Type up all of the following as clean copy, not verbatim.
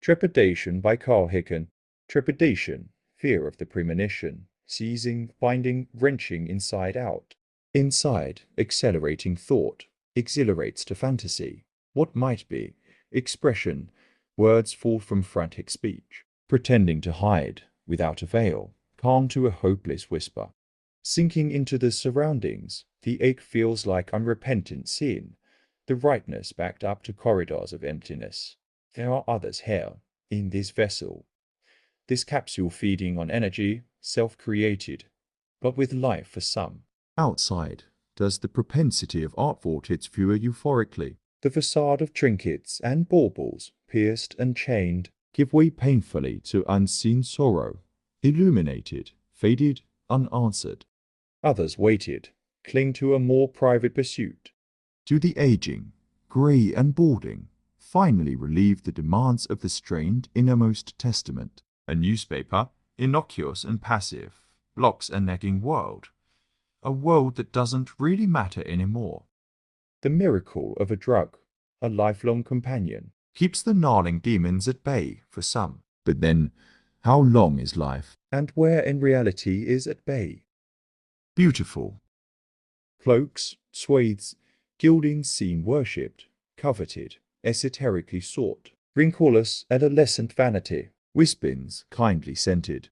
Trepidation by Karl Hicken. Trepidation, fear of the premonition, seizing, binding, wrenching inside out. Inside, accelerating thought, exhilarates to fantasy. What might be? Expression, words fall from frantic speech, pretending to hide, without avail, calm to a hopeless whisper. Sinking into the surroundings, the ache feels like unrepentant sin, the rightness backed up to corridors of emptiness. There are others here, in this vessel. This capsule feeding on energy, self-created, but with life for some. Outside, does the propensity of art vortices fuel euphorically? The facade of trinkets and baubles, pierced and chained, give way painfully to unseen sorrow, illuminated, faded, unanswered. Others waited, cling to a more private pursuit. To the aging, grey and balding, finally relieve the demands of the strained innermost testament. A newspaper, innocuous and passive, blocks a nagging world. A world that doesn't really matter anymore. The miracle of a drug, a lifelong companion, keeps the gnarling demons at bay for some. But then, how long is life? And where in reality is at bay? Beautiful. Cloaks, swathes, gildings seem worshipped, coveted, esoterically sought. Wrinkleless adolescent vanity, wispins kindly scented.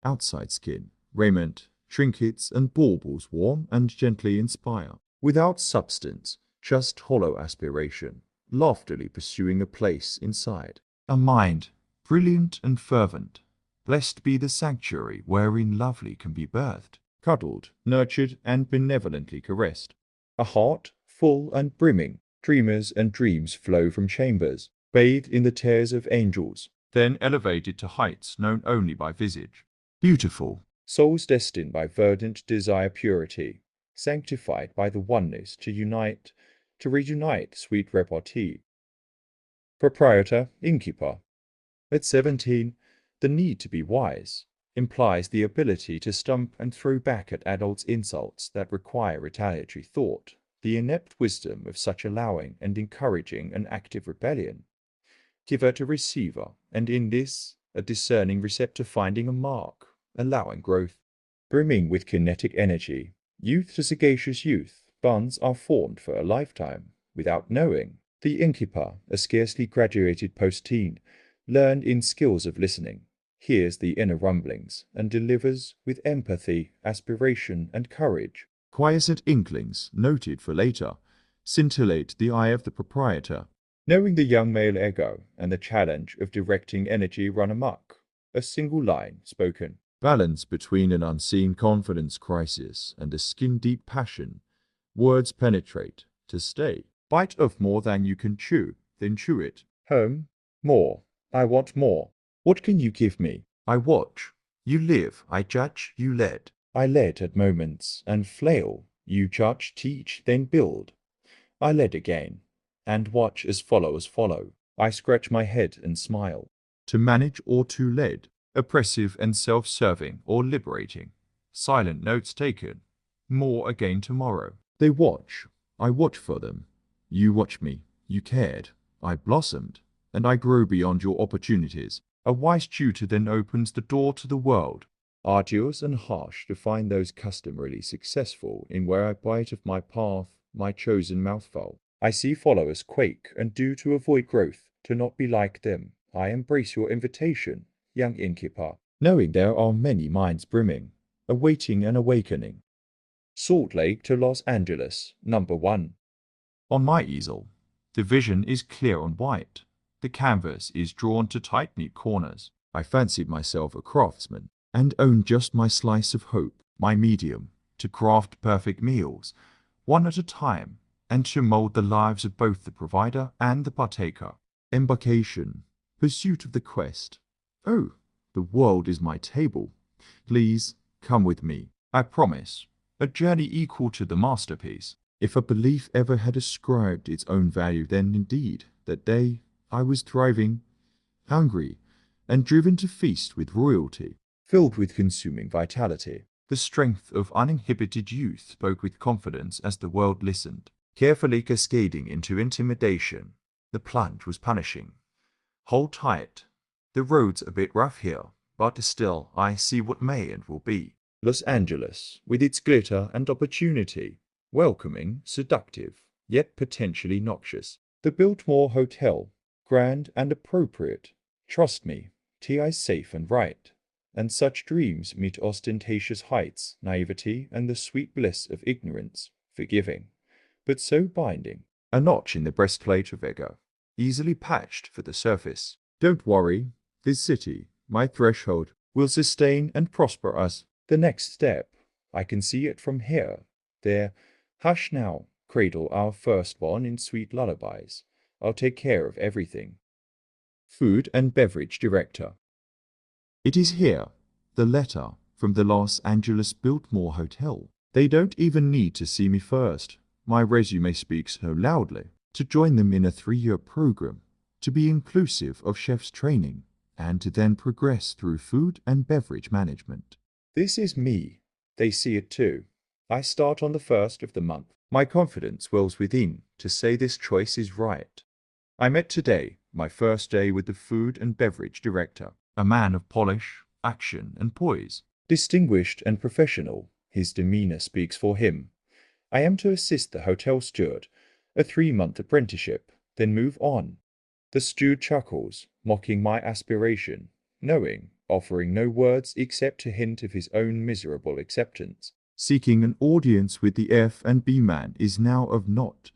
Outside skin, raiment, trinkets and baubles warm and gently inspire. Without substance, just hollow aspiration, loftily pursuing a place inside. A mind, brilliant and fervent. Blessed be the sanctuary wherein lovely can be birthed, cuddled, nurtured, and benevolently caressed. A heart, full and brimming, dreamers and dreams flow from chambers, bathed in the tears of angels, then elevated to heights known only by visage. Beautiful. Souls destined by verdant desire purity, sanctified by the oneness to unite, to reunite sweet repartee. Proprietor, innkeeper. At 17, the need to be wise implies the ability to stump and throw back at adults' insults that require retaliatory thought, the inept wisdom of such allowing and encouraging an active rebellion. Giver to receiver, and in this, a discerning receptor finding a mark, allowing growth. Brimming with kinetic energy, youth to sagacious youth, bonds are formed for a lifetime, without knowing. The innkeeper, a scarcely graduated post-teen, learned in skills of listening, hears the inner rumblings, and delivers, with empathy, aspiration, and courage. Quiescent inklings, noted for later, scintillate the eye of the proprietor. Knowing the young male ego and the challenge of directing energy run amok, a single line spoken. Balance between an unseen confidence crisis and a skin-deep passion. Words penetrate, to stay. Bite of more than you can chew, then chew it. Home. More. I want more. What can you give me? I watch. You live. I judge. You led. I led at moments, and flail. You judge, teach, then build. I led again, and watch as followers follow. I scratch my head and smile. To manage or to lead. Oppressive and self-serving or liberating. Silent notes taken. More again tomorrow. They watch. I watch for them. You watch me. You cared. I blossomed. And I grow beyond your opportunities. A wise tutor then opens the door to the world. Arduous and harsh to find those customarily successful in where I bite of my path, my chosen mouthful. I see followers quake and do to avoid growth, to not be like them. I embrace your invitation, young innkeeper, knowing there are many minds brimming, awaiting an awakening. Salt Lake to Los Angeles, #1. On my easel, the vision is clear and white. The canvas is drawn to tight neat corners. I fancied myself a craftsman, and owned just my slice of hope, my medium, to craft perfect meals, one at a time, and to mold the lives of both the provider and the partaker. Embarkation, pursuit of the quest. Oh, the world is my table. Please, come with me. I promise. A journey equal to the masterpiece. If a belief ever had ascribed its own value, then indeed, that day, I was thriving, hungry, and driven to feast with royalty, filled with consuming vitality. The strength of uninhibited youth spoke with confidence as the world listened, carefully cascading into intimidation. The plunge was punishing. Hold tight. The road's a bit rough here, but still I see what may and will be. Los Angeles, with its glitter and opportunity, welcoming, seductive, yet potentially noxious. The Biltmore Hotel, grand and appropriate. Trust me, TI's safe and right. And such dreams meet ostentatious heights, naivety, and the sweet bliss of ignorance, forgiving, but so binding. A notch in the breastplate of ego, easily patched for the surface. Don't worry, this city, my threshold, will sustain and prosper us. The next step, I can see it from here. There, hush now, cradle our firstborn in sweet lullabies. I'll take care of everything. Food and Beverage Director. It is here, the letter from the Los Angeles Biltmore Hotel. They don't even need to see me first. My resume speaks so loudly. To join them in a 3-year program, to be inclusive of chef's training, and to then progress through food and beverage management. This is me. They see it too. I start on the 1st of the month. My confidence wells within to say this choice is right. I met today, my first day with the food and beverage director, a man of polish, action, and poise. Distinguished and professional, his demeanor speaks for him. I am to assist the hotel steward, a 3-month apprenticeship, then move on. The steward chuckles, mocking my aspiration, knowing, offering no words except to hint of his own miserable acceptance. Seeking an audience with the F&B man is now of naught.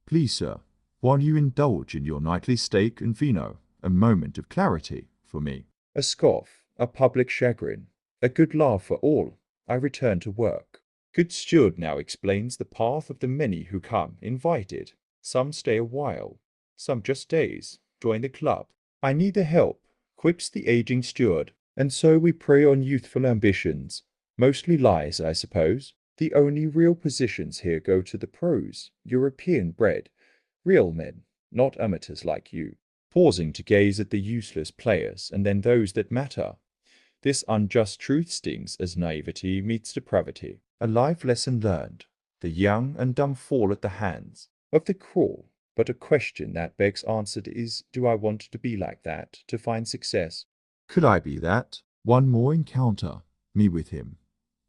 Please, sir, while you indulge in your nightly steak and vino, a moment of clarity for me. A scoff, a public chagrin, a good laugh for all. I return to work. Good steward now explains the path of the many who come, invited. Some stay a while, some just days, join the club. I need the help, quips the aging steward, and so we prey on youthful ambitions. Mostly lies, I suppose. The only real positions here go to the pros, European bred, real men, not amateurs like you, pausing to gaze at the useless players and then those that matter. This unjust truth stings as naivety meets depravity. A life lesson learned. The young and dumb fall at the hands of the cruel. But a question that begs answered is, do I want to be like that to find success? Could I be that? One more encounter, me with him,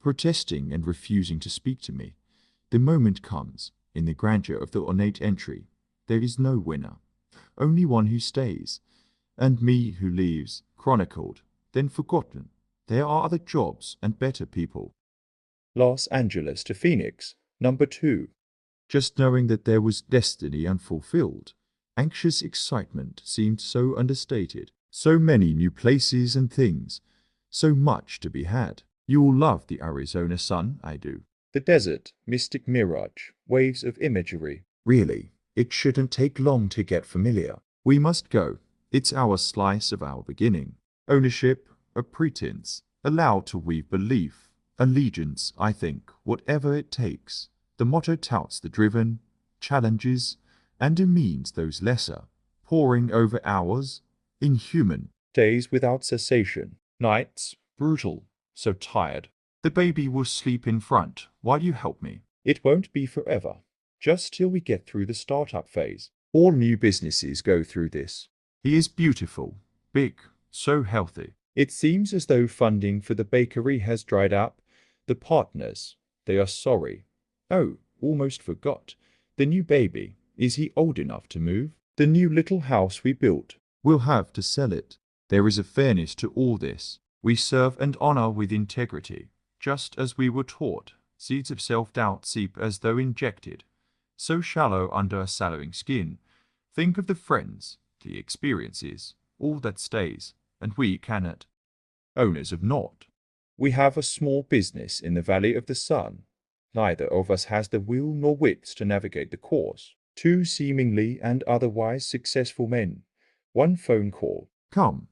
protesting and refusing to speak to me. The moment comes, in the grandeur of the ornate entry. There is no winner, only one who stays, and me who leaves, chronicled, then forgotten. There are other jobs and better people. Los Angeles to Phoenix, number 2. Just knowing that there was destiny unfulfilled. Anxious excitement seemed so understated. So many new places and things. So much to be had. You all love the Arizona sun, I do. The desert, mystic mirage, waves of imagery. Really, it shouldn't take long to get familiar. We must go. It's our slice of our beginning. Ownership, a pretense, allowed to weave belief. Allegiance, I think, whatever it takes. The motto touts the driven, challenges, and demeans those lesser, poring over hours, inhuman. Days without cessation. Nights, brutal, so tired. The baby will sleep in front while you help me. It won't be forever, just till we get through the startup phase. All new businesses go through this. He is beautiful, big, so healthy. It seems as though funding for the bakery has dried up. The partners, they are sorry. Oh, almost forgot. The new baby, is he old enough to move? The new little house we built. We'll have to sell it. There is a fairness to all this. We serve and honor with integrity, just as we were taught. Seeds of self-doubt seep as though injected, so shallow under a sallowing skin. Think of the friends, the experiences, all that stays, and we cannot. Owners of naught. We have a small business in the Valley of the Sun. Neither of us has the will nor wits to navigate the course. 2 seemingly and otherwise successful men. 1 phone call. Come,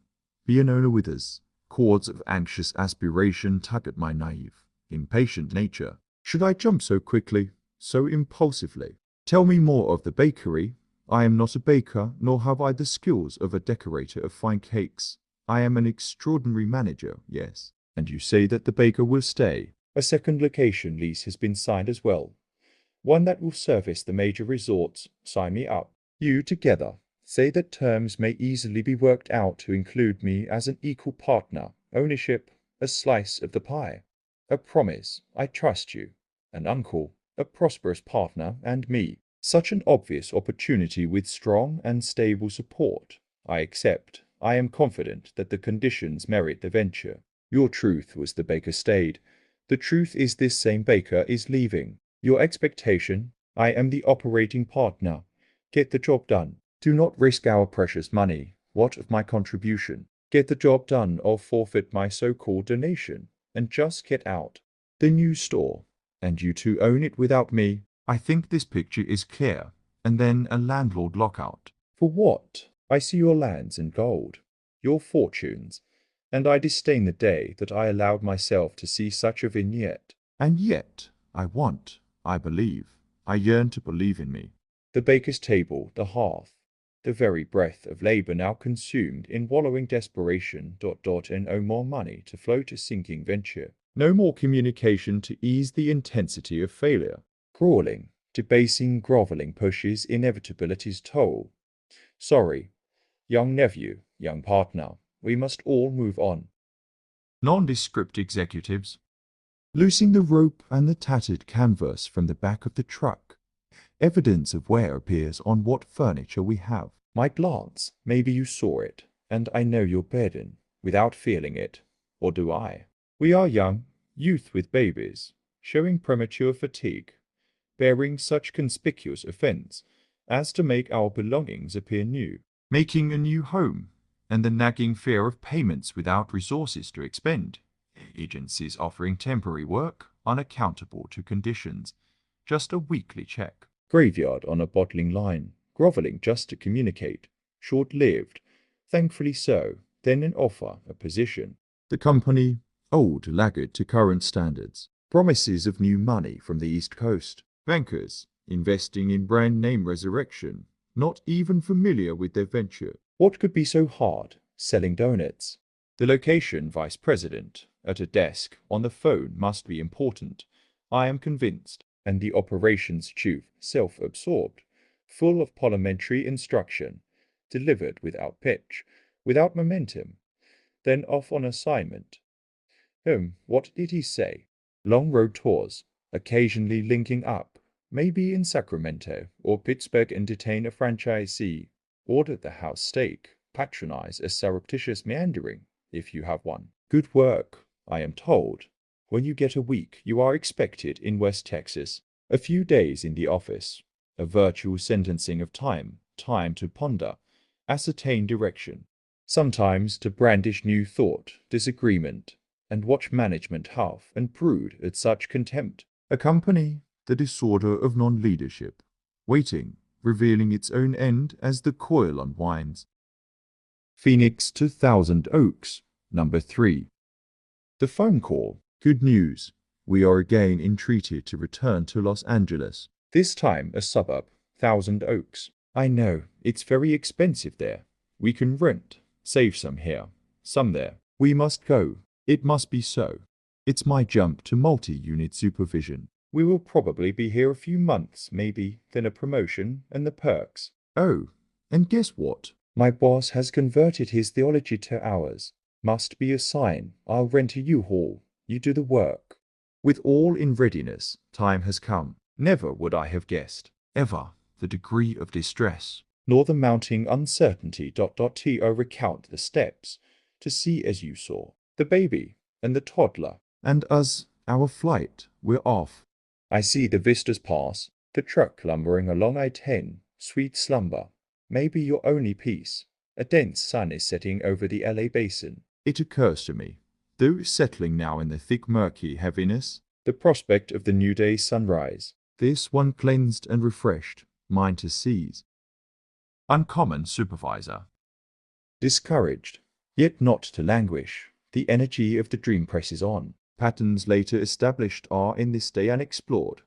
be an owner with us. Chords of anxious aspiration tug at my naive, impatient nature. Should I jump so quickly, so impulsively? Tell me more of the bakery. I am not a baker, nor have I the skills of a decorator of fine cakes. I am an extraordinary manager, yes. And you say that the baker will stay. A second location lease has been signed as well. One that will service the major resorts. Sign me up. You together. Say that terms may easily be worked out to include me as an equal partner, ownership, a slice of the pie. A promise, I trust you. An uncle, a prosperous partner, and me. Such an obvious opportunity with strong and stable support. I accept. I am confident that the conditions merit the venture. Your truth was the baker stayed. The truth is this same baker is leaving. Your expectation, I am the operating partner. Get the job done. Do not risk our precious money. What of my contribution? Get the job done or forfeit my so-called donation, and just get out. The new store. And you two own it without me. I think this picture is clear. And then a landlord lockout. For what? I see your lands in gold. Your fortunes. And I disdain the day that I allowed myself to see such a vignette. And yet, I believe, I yearn to believe in me. The baker's table, the hearth, the very breath of labour now consumed in wallowing desperation, and no more money to float a sinking venture. No more communication to ease the intensity of failure. Crawling, debasing, grovelling pushes inevitability's toll. Sorry, young nephew, young partner, we must all move on. Nondescript executives. Loosing the rope and the tattered canvas from the back of the truck. Evidence of wear appears on what furniture we have. My glance, maybe you saw it, and I know your burden, without feeling it. Or do I? We are young, youth with babies, showing premature fatigue, bearing such conspicuous offence as to make our belongings appear new, making a new home, and the nagging fear of payments without resources to expend. Agencies offering temporary work, unaccountable to conditions, just a weekly check. Graveyard on a bottling line, grovelling just to communicate, short-lived, thankfully so, then an offer, a position. The company, old laggard to current standards, promises of new money from the East Coast. Bankers, investing in brand name resurrection, not even familiar with their venture. What could be so hard? Selling donuts. The location vice president, at a desk, on the phone must be important. I am convinced. And the operations chief, self-absorbed, full of parliamentary instruction, delivered without pitch, without momentum, then off on assignment. What did he say? Long road tours, occasionally linking up, maybe in Sacramento or Pittsburgh, and detain a franchisee, order the house steak, patronize a surreptitious meandering, if you have one. Good work, I am told. When you get a week, you are expected in West Texas. A few days in the office. A virtual sentencing of time to ponder, ascertain direction. Sometimes to brandish new thought, disagreement, and watch management huff and brood at such contempt. Accompany the disorder of non-leadership, waiting, revealing its own end as the coil unwinds. Phoenix to Thousand Oaks, number 3. The phone call. Good news. We are again entreated to return to Los Angeles. This time a suburb, Thousand Oaks. I know, it's very expensive there. We can rent, save some here, some there. We must go. It must be so. It's my jump to multi-unit supervision. We will probably be here a few months, maybe, then a promotion and the perks. Oh, and guess what? My boss has converted his theology to ours. Must be a sign. I'll rent a U-Haul. You do the work. With all in readiness, time has come. Never would I have guessed, ever, the degree of distress, nor the mounting uncertainty. To recount the steps, to see as you saw, the baby, and the toddler, and us, our flight, we're off. I see the vistas pass, the truck lumbering along I-10, sweet slumber, maybe your only peace. A dense sun is setting over the LA basin. It occurs to me, though settling now in the thick murky heaviness, the prospect of the new day's sunrise, this one cleansed and refreshed, mine to seize. Uncommon supervisor. Discouraged, yet not to languish, the energy of the dream presses on. Patterns later established are in this day unexplored.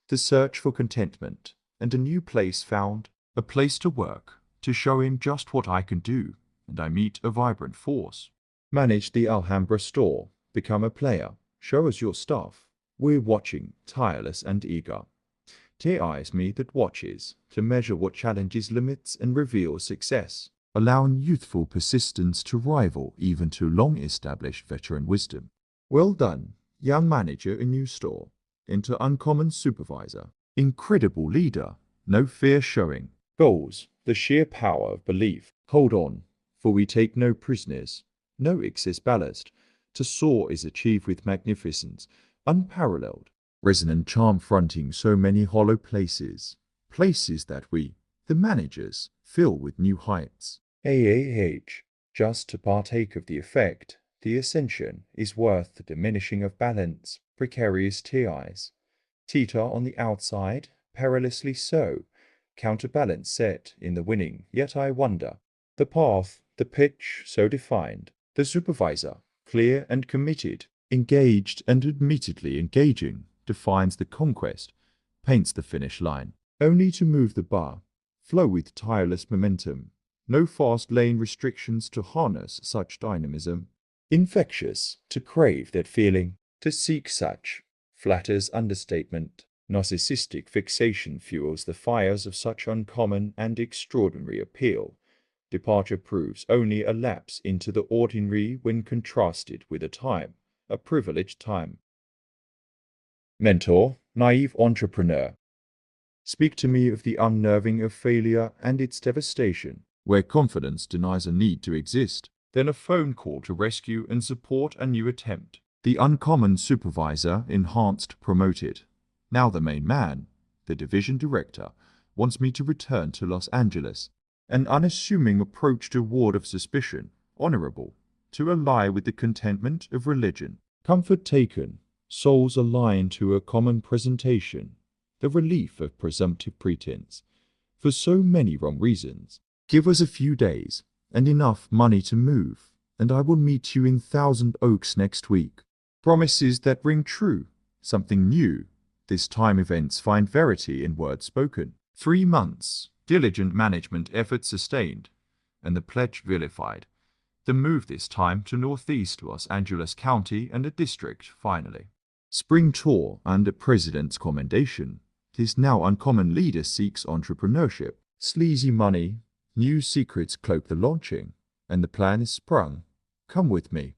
The search for contentment, and a new place found, a place to work, to show him just what I can do, and I meet a vibrant force. Manage the Alhambra store, become a player, show us your stuff. We're watching, tireless and eager. TI's me that watches to measure what challenges limits and reveals success, allowing youthful persistence to rival even to long-established veteran wisdom. Well done, young manager in new store, into uncommon supervisor, incredible leader, no fear showing. Goals, the sheer power of belief. Hold on, for we take no prisoners, no excess ballast. To soar is achieved with magnificence, unparalleled. Resonant charm fronting so many hollow places, places that we, the managers, fill with new heights. Just to partake of the effect, the ascension is worth the diminishing of balance, precarious TIs. Teeter on the outside, perilously so, counterbalance set in the winning, yet I wonder. The path, the pitch so defined, the supervisor, clear and committed, engaged and admittedly engaging, defines the conquest, paints the finish line, only to move the bar, flow with tireless momentum, no fast lane restrictions to harness such dynamism. Infectious, to crave that feeling, to seek such, flatters understatement. Narcissistic fixation fuels the fires of such uncommon and extraordinary appeal. Departure proves only a lapse into the ordinary when contrasted with a time, a privileged time. Mentor, naive entrepreneur. Speak to me of the unnerving of failure and its devastation, where confidence denies a need to exist, then a phone call to rescue and support a new attempt. The uncommon supervisor, enhanced, promoted. Now the main man, the division director, wants me to return to Los Angeles. An unassuming approach to ward of suspicion, honorable, to ally with the contentment of religion. Comfort taken, souls aligned to a common presentation, the relief of presumptive pretense. For so many wrong reasons, give us a few days, and enough money to move, and I will meet you in Thousand Oaks next week. Promises that ring true, something new. This time events find verity in words spoken. 3 months, diligent management effort sustained, and the pledge vilified. The move this time to northeast Los Angeles County and a district, finally. Spring tour under President's commendation. His now uncommon leader seeks entrepreneurship. Sleazy money, new secrets cloak the launching, and the plan is sprung. Come with me.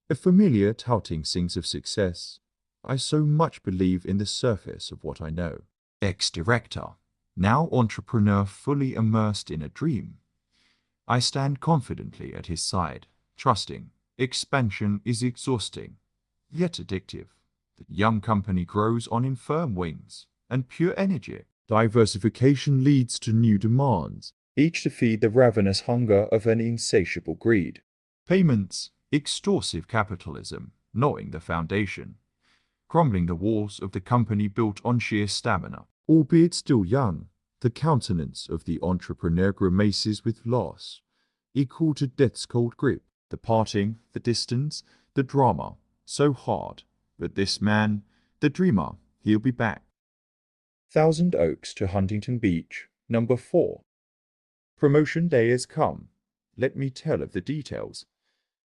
A familiar touting sings of success. I so much believe in the surface of what I know. Ex-director, now entrepreneur fully immersed in a dream. I stand confidently at his side, trusting. Expansion is exhausting, yet addictive. The young company grows on infirm wings and pure energy. Diversification leads to new demands, each to feed the ravenous hunger of an insatiable greed. Payments, extorsive capitalism, gnawing the foundation, crumbling the walls of the company built on sheer stamina. Albeit still young, the countenance of the entrepreneur grimaces with loss, equal to death's cold grip. The parting, the distance, the drama, so hard. But this man, the dreamer, he'll be back. Thousand Oaks to Huntington Beach, number 4. Promotion day has come. Let me tell of the details.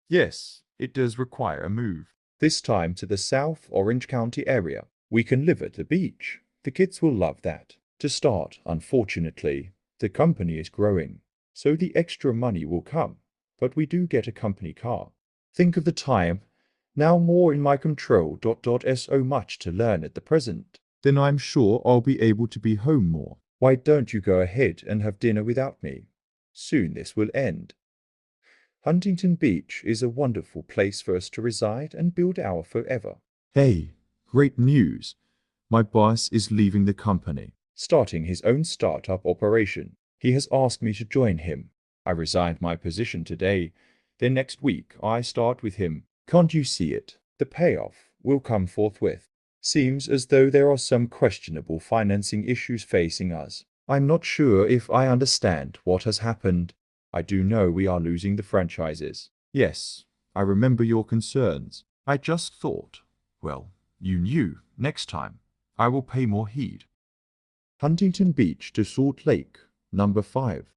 Yes, it does require a move. This time to the South Orange County area. We can live at the beach. The kids will love that. To start, unfortunately, the company is growing, so the extra money will come, but we do get a company car. Think of the time. Now more in my control. So much to learn at the present. Then I'm sure I'll be able to be home more. Why don't you go ahead and have dinner without me? Soon this will end. Huntington Beach is a wonderful place for us to reside and build our forever. Hey, great news. My boss is leaving the company, starting his own startup operation. He has asked me to join him. I resigned my position today. Then next week I start with him. Can't you see it? The payoff will come forthwith. Seems as though there are some questionable financing issues facing us. I'm not sure if I understand what has happened. I do know we are losing the franchises. Yes, I remember your concerns. I just thought, well, you knew. Next time, I will pay more heed. Huntington Beach to Salt Lake, number 5.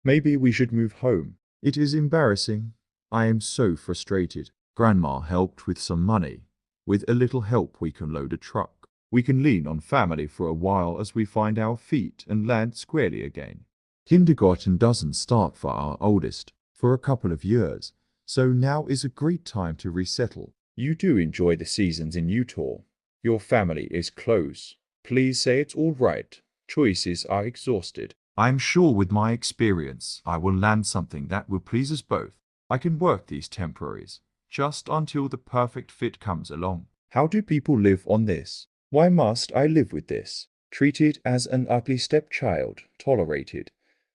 Maybe we should move home. It is embarrassing. I am so frustrated. Grandma helped with some money. With a little help we can load a truck. We can lean on family for a while as we find our feet and land squarely again. Kindergarten doesn't start for our oldest for a couple of years, so now is a great time to resettle. You do enjoy the seasons in Utah. Your family is close. Please say it's all right. Choices are exhausted. I'm sure with my experience, I will land something that will please us both. I can work these temporaries, just until the perfect fit comes along. How do people live on this? Why must I live with this? Treated as an ugly stepchild, tolerated,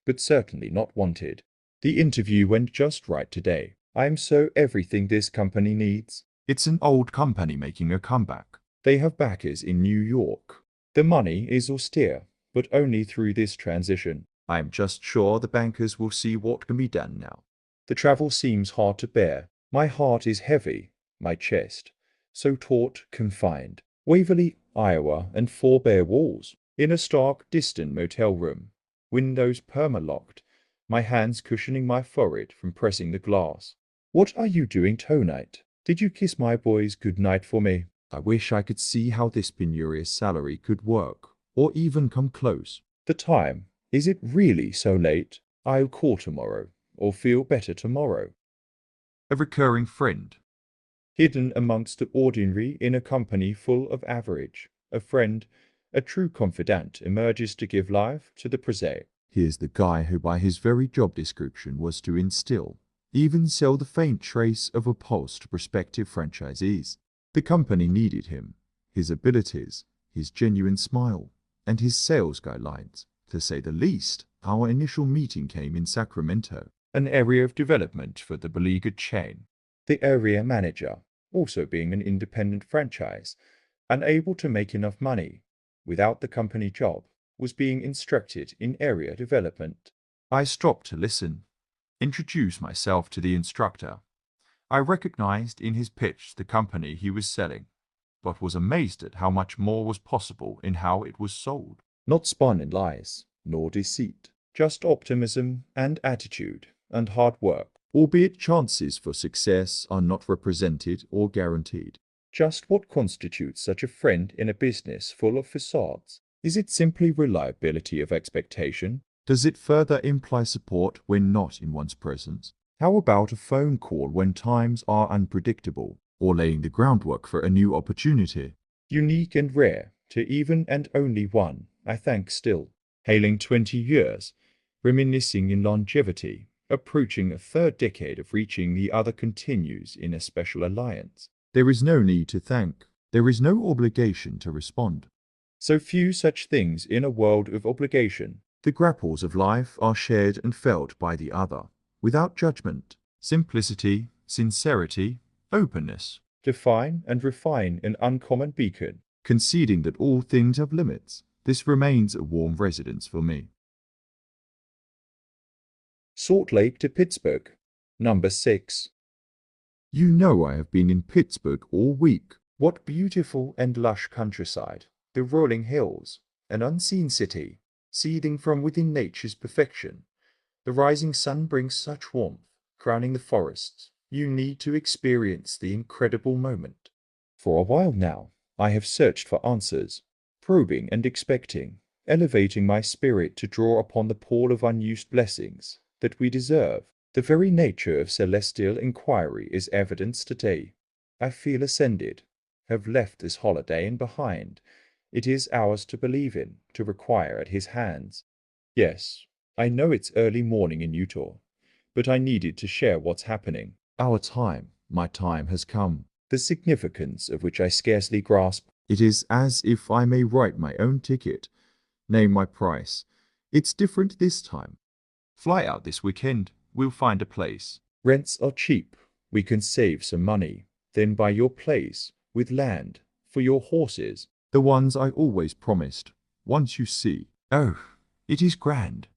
but certainly not wanted. The interview went just right today. I'm so everything this company needs. It's an old company making a comeback. They have backers in New York. The money is austere, but only through this transition. I'm just sure the bankers will see what can be done now. The travel seems hard to bear. My heart is heavy, my chest, so taut, confined. Waverly, Iowa, and 4 bare walls, in a stark, distant motel room. Windows perma-locked, my hands cushioning my forehead from pressing the glass. What are you doing tonight? Did you kiss my boys good night for me? I wish I could see how this penurious salary could work, or even come close. The time, is it really so late? I'll call tomorrow, or feel better tomorrow. A recurring friend. Hidden amongst the ordinary in a company full of average, a friend, a true confidant emerges to give life to the prosaic. Here's the guy who by his very job description was to instill, even sell the faint trace of a pulse to prospective franchisees. The company needed him, his abilities, his genuine smile, and his sales guidelines. To say the least, our initial meeting came in Sacramento, an area of development for the beleaguered chain. The area manager, also being an independent franchise, unable to make enough money, without the company job, was being instructed in area development. I stopped to listen, introduced myself to the instructor. I recognized in his pitch the company he was selling, but was amazed at how much more was possible in how it was sold. Not spun in lies, nor deceit, just optimism and attitude and hard work, albeit chances for success are not represented or guaranteed. Just what constitutes such a friend in a business full of facades? Is it simply reliability of expectation? Does it further imply support when not in one's presence? How about a phone call when times are unpredictable, or laying the groundwork for a new opportunity? Unique and rare, to even and only one, I thank still. Hailing 20 years, reminiscing in longevity, approaching a third decade of reaching the other continues in a special alliance. There is no need to thank. There is no obligation to respond. So few such things in a world of obligation. The grapples of life are shared and felt by the other, without judgment, simplicity, sincerity, openness. Define and refine an uncommon beacon, conceding that all things have limits. This remains a warm residence for me. Salt Lake to Pittsburgh, number 6. You know I have been in Pittsburgh all week. What beautiful and lush countryside, the rolling hills, an unseen city, seething from within nature's perfection. The rising sun brings such warmth, crowning the forests. You need to experience the incredible moment. For a while now, I have searched for answers, probing and expecting, elevating my spirit to draw upon the pool of unused blessings that we deserve. The very nature of celestial inquiry is evidenced today. I feel ascended, have left this holiday and behind. It is ours to believe in, to require at his hands. Yes, I know it's early morning in Utah, but I needed to share what's happening. Our time, my time has come, the significance of which I scarcely grasp. It is as if I may write my own ticket, name my price. It's different this time. Fly out this weekend. We'll find a place. Rents are cheap. We can save some money. Then buy your place, with land, for your horses, the ones I always promised. Once you see, oh, it is grand.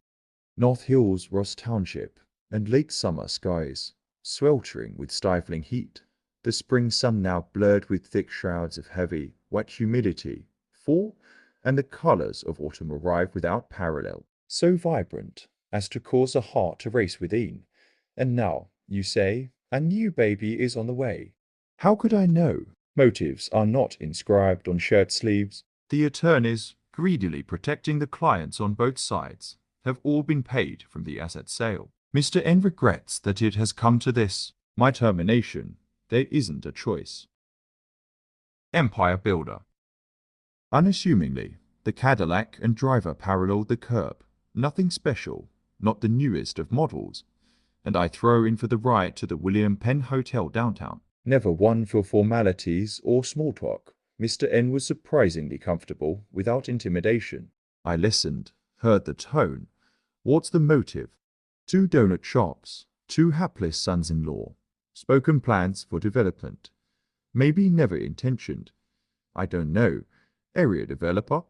North Hills, Ross Township, and late summer skies, sweltering with stifling heat. The spring sun now blurred with thick shrouds of heavy, wet humidity. Fall, and the colors of autumn arrive without parallel, so vibrant as to cause a heart to race within. And now, you say, a new baby is on the way. How could I know? Motives are not inscribed on shirt sleeves. The attorneys, greedily protecting the clients on both sides, have all been paid from the asset sale. Mr. N regrets that it has come to this. My termination. There isn't a choice. Empire Builder. Unassumingly, the Cadillac and driver paralleled the curb. Nothing special, not the newest of models, and I throw in for the ride to the William Penn Hotel downtown. Never one for formalities or small talk, Mr. N was surprisingly comfortable without intimidation. I listened, heard the tone. What's the motive? 2 donut shops, 2 hapless sons-in-law, spoken plans for development. Maybe never intentioned. I don't know. Area developer.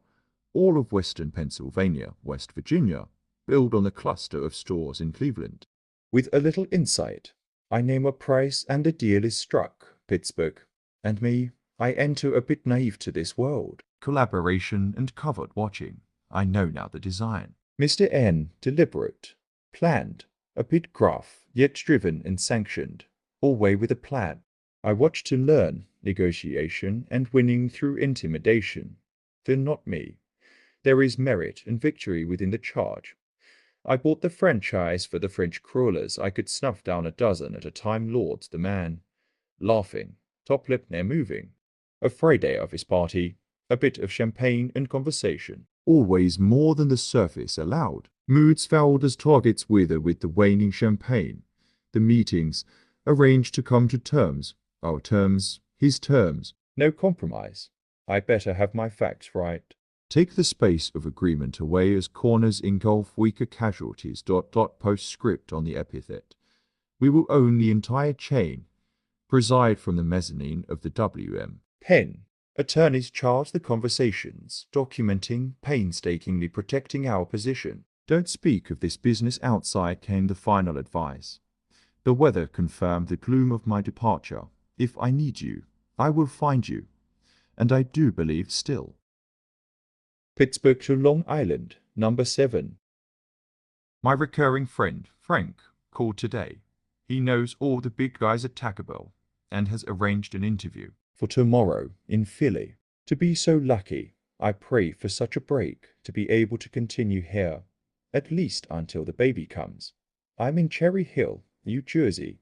All of Western Pennsylvania, West Virginia, build on a cluster of stores in Cleveland. With a little insight, I name a price and a deal is struck, Pittsburgh. And me, I enter a bit naive to this world. Collaboration and covert watching. I know now the design. Mr. N, deliberate, planned, a bit gruff, yet driven and sanctioned, always with a plan. I watch to learn, negotiation and winning through intimidation. They're not me. There is merit and victory within the charge. I bought the franchise for the French crawlers. I could snuff down a dozen at a time. Lords the man, laughing, top lip near moving. A Friday office party, a bit of champagne and conversation. Always more than the surface allowed. Moods fouled as targets wither with the waning champagne. The meetings, arranged to come to terms. Our terms, his terms. No compromise. I better have my facts right. Take the space of agreement away as corners engulf weaker casualties. Postscript on the epithet. We will own the entire chain. Preside from the mezzanine of the W.M. Penn. Attorneys charge the conversations, documenting, painstakingly protecting our position. Don't speak of this business outside, came the final advice. The weather confirmed the gloom of my departure. If I need you, I will find you. And I do believe still. Pittsburgh to Long Island, number 7. My recurring friend, Frank, called today. He knows all the big guys at Taco Bell and has arranged an interview for tomorrow in Philly. To be so lucky, I pray for such a break to be able to continue here, at least until the baby comes. I'm in Cherry Hill, New Jersey.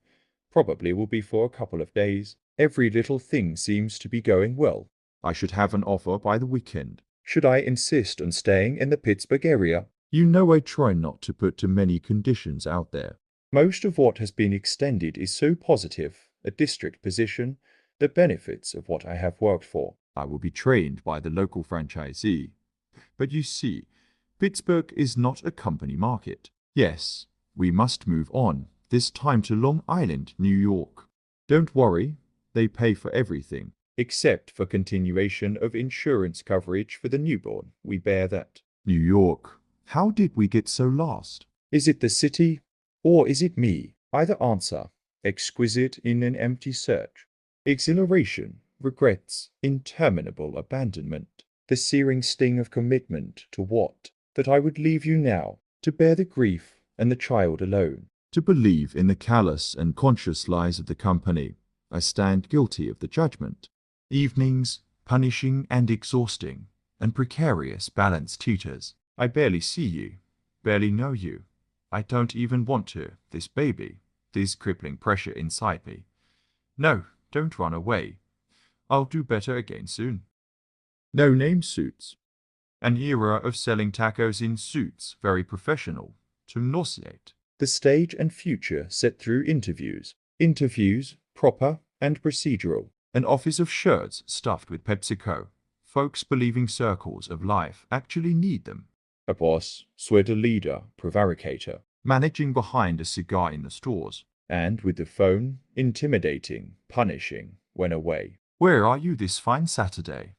Probably will be for a couple of days. Every little thing seems to be going well. I should have an offer by the weekend. Should I insist on staying in the Pittsburgh area? You know I try not to put too many conditions out there. Most of what has been extended is so positive, a district position, the benefits of what I have worked for. I will be trained by the local franchisee. But you see, Pittsburgh is not a company market. Yes, we must move on, this time to Long Island, New York. Don't worry, they pay for everything, except for continuation of insurance coverage for the newborn. We bear that. New York. How did we get so lost? Is it the city, or is it me? Either answer. Exquisite in an empty search. Exhilaration, regrets, interminable abandonment. The searing sting of commitment to what? That I would leave you now, to bear the grief and the child alone. To believe in the callous and conscious lies of the company. I stand guilty of the judgment. Evenings, punishing and exhausting, and precarious balance tutors. I barely see you, barely know you. I don't even want to, this baby, this crippling pressure inside me. No, don't run away. I'll do better again soon. No-name suits. An era of selling tacos in suits, very professional, to nauseate. The stage and future set through interviews. Interviews, proper and procedural. An office of shirts stuffed with PepsiCo. Folks believing circles of life actually need them. A boss, sweater leader, prevaricator, managing behind a cigar in the stores. And with the phone, intimidating, punishing, when away. Where are you this fine Saturday?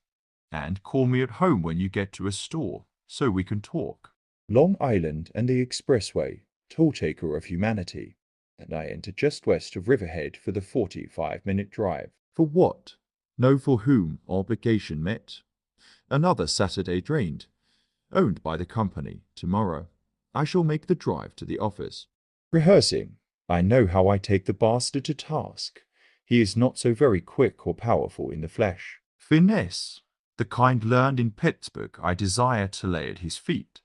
And call me at home when you get to a store, so we can talk. Long Island and the Expressway, toll taker of humanity. And I enter just west of Riverhead for the 45-minute drive. For what? No for whom obligation met. Another Saturday drained. Owned by the company. Tomorrow, I shall make the drive to the office. Rehearsing. I know how I take the bastard to task. He is not so very quick or powerful in the flesh. Finesse. The kind learned in Pittsburgh I desire to lay at his feet,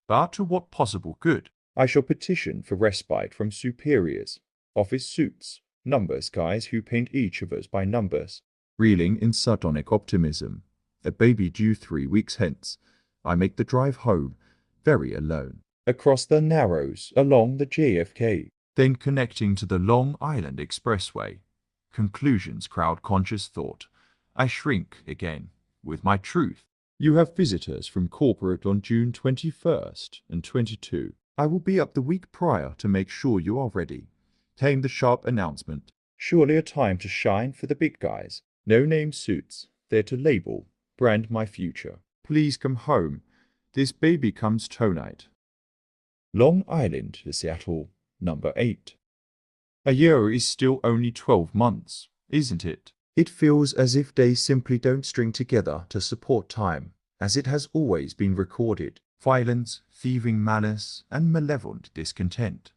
but to what possible good? I shall petition for respite from superiors, office suits, numbers guys who paint each of us by numbers. Reeling in sardonic optimism, a baby due 3 weeks hence, I make the drive home, very alone, across the Narrows, along the JFK, then connecting to the Long Island Expressway. Conclusions crowd conscious thought. I shrink again, with my truth. You have visitors from corporate on June 21st and 22. I will be up the week prior to make sure you are ready. Came the sharp announcement. Surely a time to shine for the big guys. No name suits. There to label, brand my future. Please come home. This baby comes tonight. Long Island to Seattle, number 8. A year is still only 12 months, isn't it? It feels as if days simply don't string together to support time, as it has always been recorded. Violence, thieving malice, and malevolent discontent.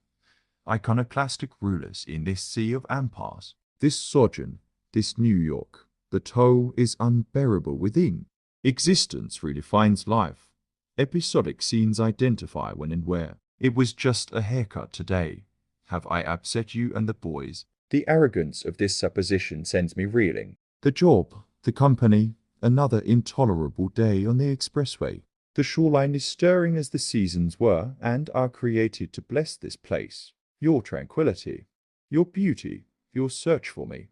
Iconoclastic rulers in this sea of empires. This sojourn, this New York, the toll is unbearable within. Existence redefines life. Episodic scenes identify when and where. It was just a haircut today. Have I upset you and the boys? The arrogance of this supposition sends me reeling. The job, the company, another intolerable day on the expressway. The shoreline is stirring as the seasons were and are created to bless this place. Your tranquility, your beauty, your search for me.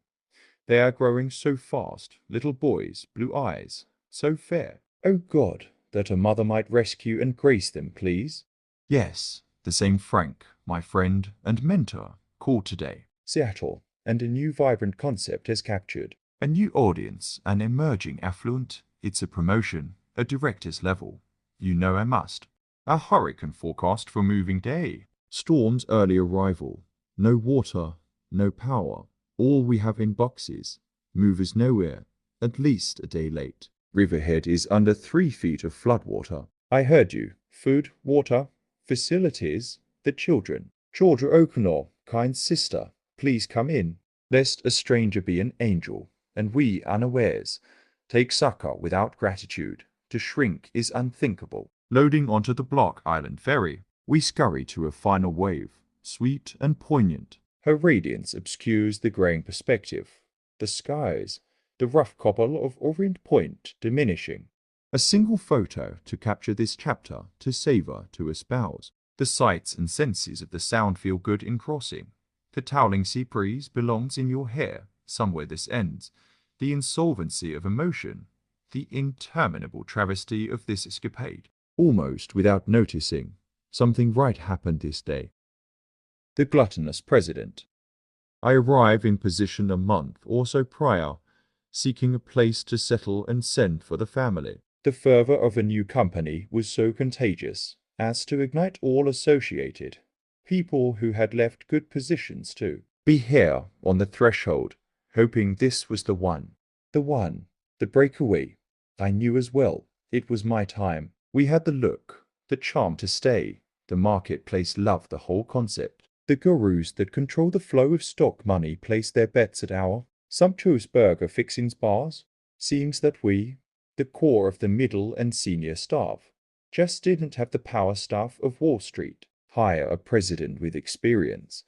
They are growing so fast, little boys, blue eyes, so fair. Oh God, that a mother might rescue and grace them, please. Yes, the same Frank, my friend and mentor, called today. Seattle, and a new vibrant concept has captured. A new audience, an emerging affluent. It's a promotion, a director's level. You know I must. A hurricane forecast for moving day. Storm's early arrival. No water, no power. All we have in boxes. Movers nowhere. At least a day late. Riverhead is under 3 feet of floodwater. I heard you. Food, water, facilities, the children. Georgia O'Connor, kind sister, please come in. Lest a stranger be an angel, and we unawares take succor without gratitude. To shrink is unthinkable. Loading onto the Block Island ferry, we scurry to a final wave, sweet and poignant. Her radiance obscures the graying perspective. The skies, the rough copper of Orient Point diminishing. A single photo to capture this chapter, to savor, to espouse. The sights and senses of the sound feel good in crossing. The toweling sea breeze belongs in your hair. Somewhere this ends. The insolvency of emotion. The interminable travesty of this escapade. Almost without noticing, something right happened this day. The gluttonous president. I arrive in position a month or so prior, seeking a place to settle and send for the family. The fervor of a new company was so contagious as to ignite all associated. People who had left good positions too. Be here on the threshold, hoping this was the one, the breakaway. I knew as well, it was my time. We had the look, the charm to stay. The marketplace loved the whole concept. The gurus that control the flow of stock money place their bets at our sumptuous burger fixings bars. Seems that we, the core of the middle and senior staff, just didn't have the power staff of Wall Street. Hire a president with experience,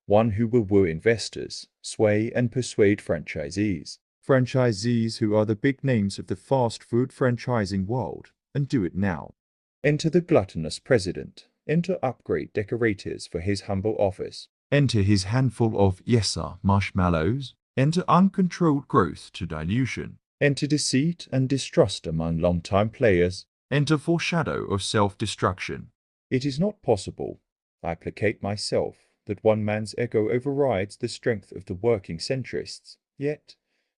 one who will woo investors, sway and persuade franchisees. Franchisees who are the big names of the fast food franchising world, and do it now. Enter the gluttonous president. Enter upgrade decorators for his humble office. Enter his handful of yes sir marshmallows. Enter uncontrolled growth to dilution. Enter deceit and distrust among long-time players. Enter foreshadow of self-destruction. It is not possible, I placate myself, that one man's ego overrides the strength of the working centrists, yet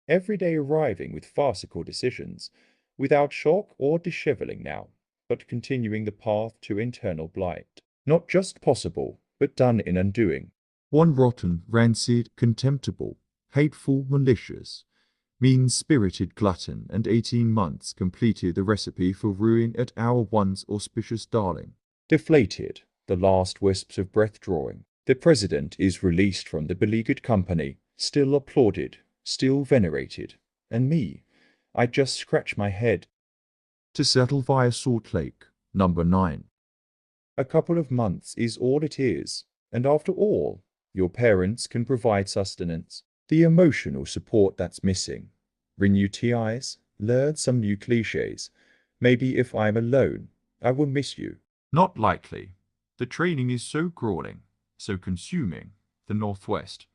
every day arriving with farcical decisions, without shock or disheveling now, but continuing the path to internal blight. Not just possible, but done in undoing. One rotten, rancid, contemptible, hateful, malicious, mean-spirited glutton, and 18 months completed the recipe for ruin at our once auspicious darling. Deflated, the last wisps of breath drawing, the president is released from the beleaguered company, still applauded, still venerated. And me, I just scratch my head. To settle via Salt Lake, number 9. A couple of months is all it is, and after all, your parents can provide sustenance, the emotional support that's missing. Renew TIs, learn some new cliches. Maybe if I'm alone, I will miss you. Not likely. The training is so grueling, so consuming. The Northwest,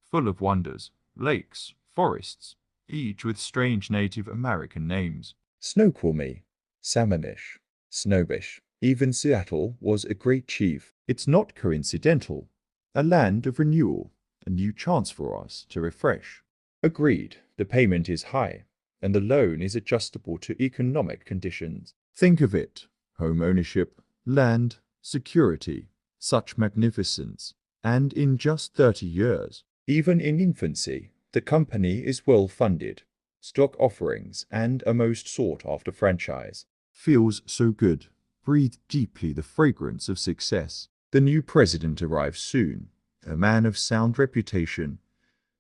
full of wonders, lakes, forests, each with strange Native American names. Snoqualmie, Sammamish, Snowbish. Even Seattle was a great chief. It's not coincidental. A land of renewal, a new chance for us to refresh. Agreed, the payment is high, and the loan is adjustable to economic conditions. Think of it, home ownership, land, security, such magnificence, and in just 30 years. Even in infancy, the company is well funded. Stock offerings and a most sought-after franchise. Feels so good. Breathe deeply the fragrance of success. The new president arrives soon, a man of sound reputation,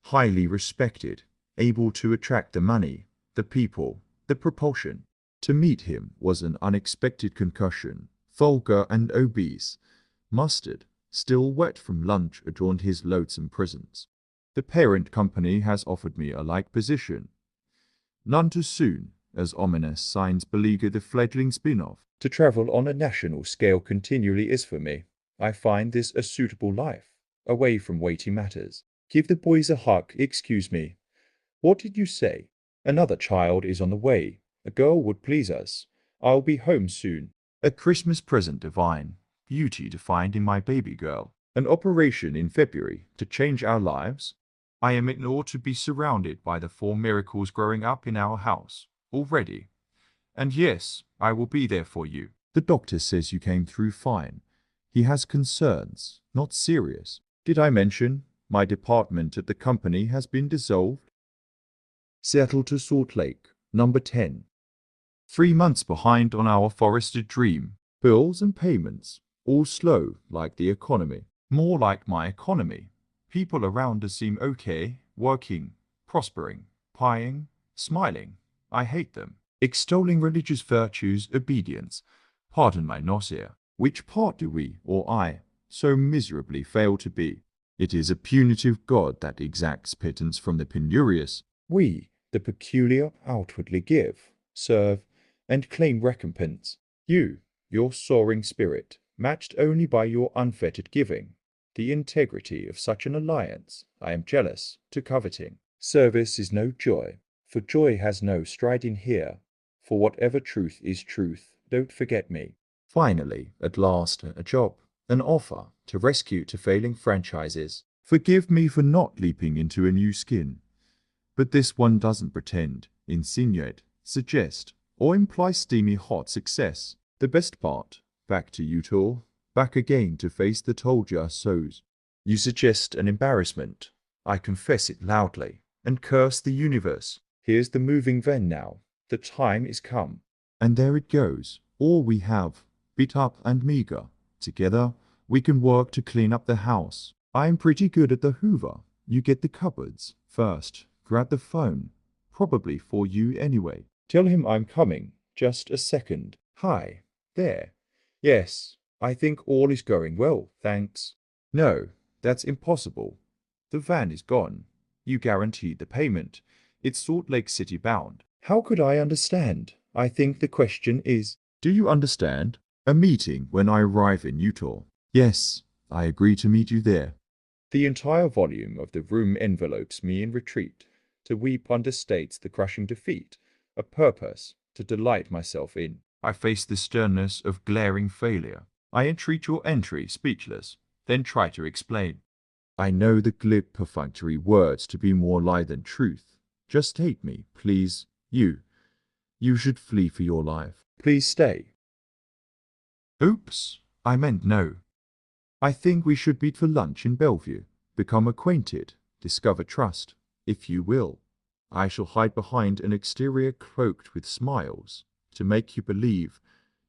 highly respected, able to attract the money, the people, the propulsion. To meet him was an unexpected concussion, vulgar and obese. Mustard, still wet from lunch, adorned his loathsome presence. The parent company has offered me a like position. None too soon, as ominous signs beleaguer the fledgling spin-off. To travel on a national scale continually is for me. I find this a suitable life, away from weighty matters. Give the boys a hug, excuse me. What did you say? Another child is on the way. A girl would please us. I'll be home soon. A Christmas present divine, beauty to find in my baby girl. An operation in February to change our lives. I am in awe to be surrounded by the 4 miracles growing up in our house, already. And yes, I will be there for you. The doctor says you came through fine. He has concerns, not serious. Did I mention my department at the company has been dissolved? Seattle to Salt Lake, number 10. 3 months behind on our forested dream. Bills and payments, all slow like the economy. More like my economy. People around us seem okay, working, prospering, pieing, smiling. I hate them. Extolling religious virtues, obedience. Pardon my nausea. Which part do we, or I, so miserably fail to be? It is a punitive God that exacts pittance from the penurious. We, the peculiar, outwardly give, serve, and claim recompense. You, your soaring spirit, matched only by your unfettered giving. The integrity of such an alliance I am jealous to coveting. Service is no joy, for joy has no striding here. For whatever truth is truth, don't forget me. Finally, at last, a job, an offer to rescue to failing franchises. Forgive me for not leaping into a new skin. But this one doesn't pretend, insinuate, suggest, or imply steamy hot success. The best part, back to Utah, back again to face the told ya so's. You suggest an embarrassment. I confess it loudly, and curse the universe. Here's the moving van now. The time is come. And there it goes, all we have, beat up and meager. Together, we can work to clean up the house. I'm pretty good at the hoover. You get the cupboards. First, grab the phone. Probably for you anyway. Tell him I'm coming. Just a second. Hi. There. Yes, I think all is going well, thanks. No, that's impossible. The van is gone. You guaranteed the payment. It's Salt Lake City bound. How could I understand? I think the question is, do you understand? A meeting when I arrive in Utah. Yes, I agree to meet you there. The entire volume of the room envelopes me in retreat. To weep understates the crushing defeat, a purpose to delight myself in. I face the sternness of glaring failure. I entreat your entry, speechless, then try to explain. I know the glib perfunctory words to be more lie than truth. Just take me, please. You should flee for your life. Please stay. Oops, I meant no. I think we should meet for lunch in Bellevue. Become acquainted, discover trust, if you will. I shall hide behind an exterior cloaked with smiles, to make you believe,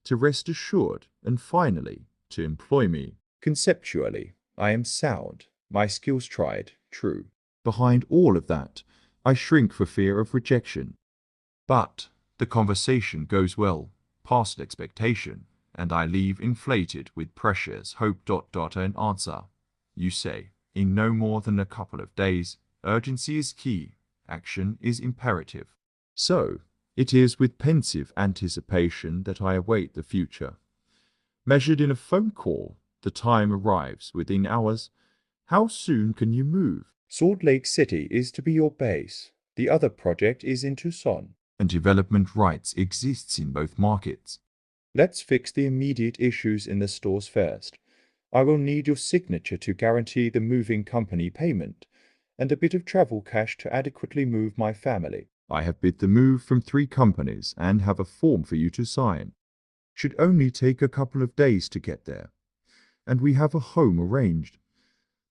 to rest assured, and finally, to employ me. Conceptually, I am sound, my skills tried, true. Behind all of that, I shrink for fear of rejection. But the conversation goes well. past expectation, and I leave inflated with precious hope. An answer. You say, in no more than a couple of days. Urgency is key. Action is imperative. So, it is with pensive anticipation that I await the future. Measured in a phone call, the time arrives within hours. How soon can you move? Salt Lake City is to be your base. The other project is in Tucson, and development rights exists in both markets. Let's fix the immediate issues in the stores first. I will need your signature to guarantee the moving company payment, and a bit of travel cash to adequately move my family. I have bid the move from 3 companies and have a form for you to sign. Should only take a couple of days to get there, and we have a home arranged.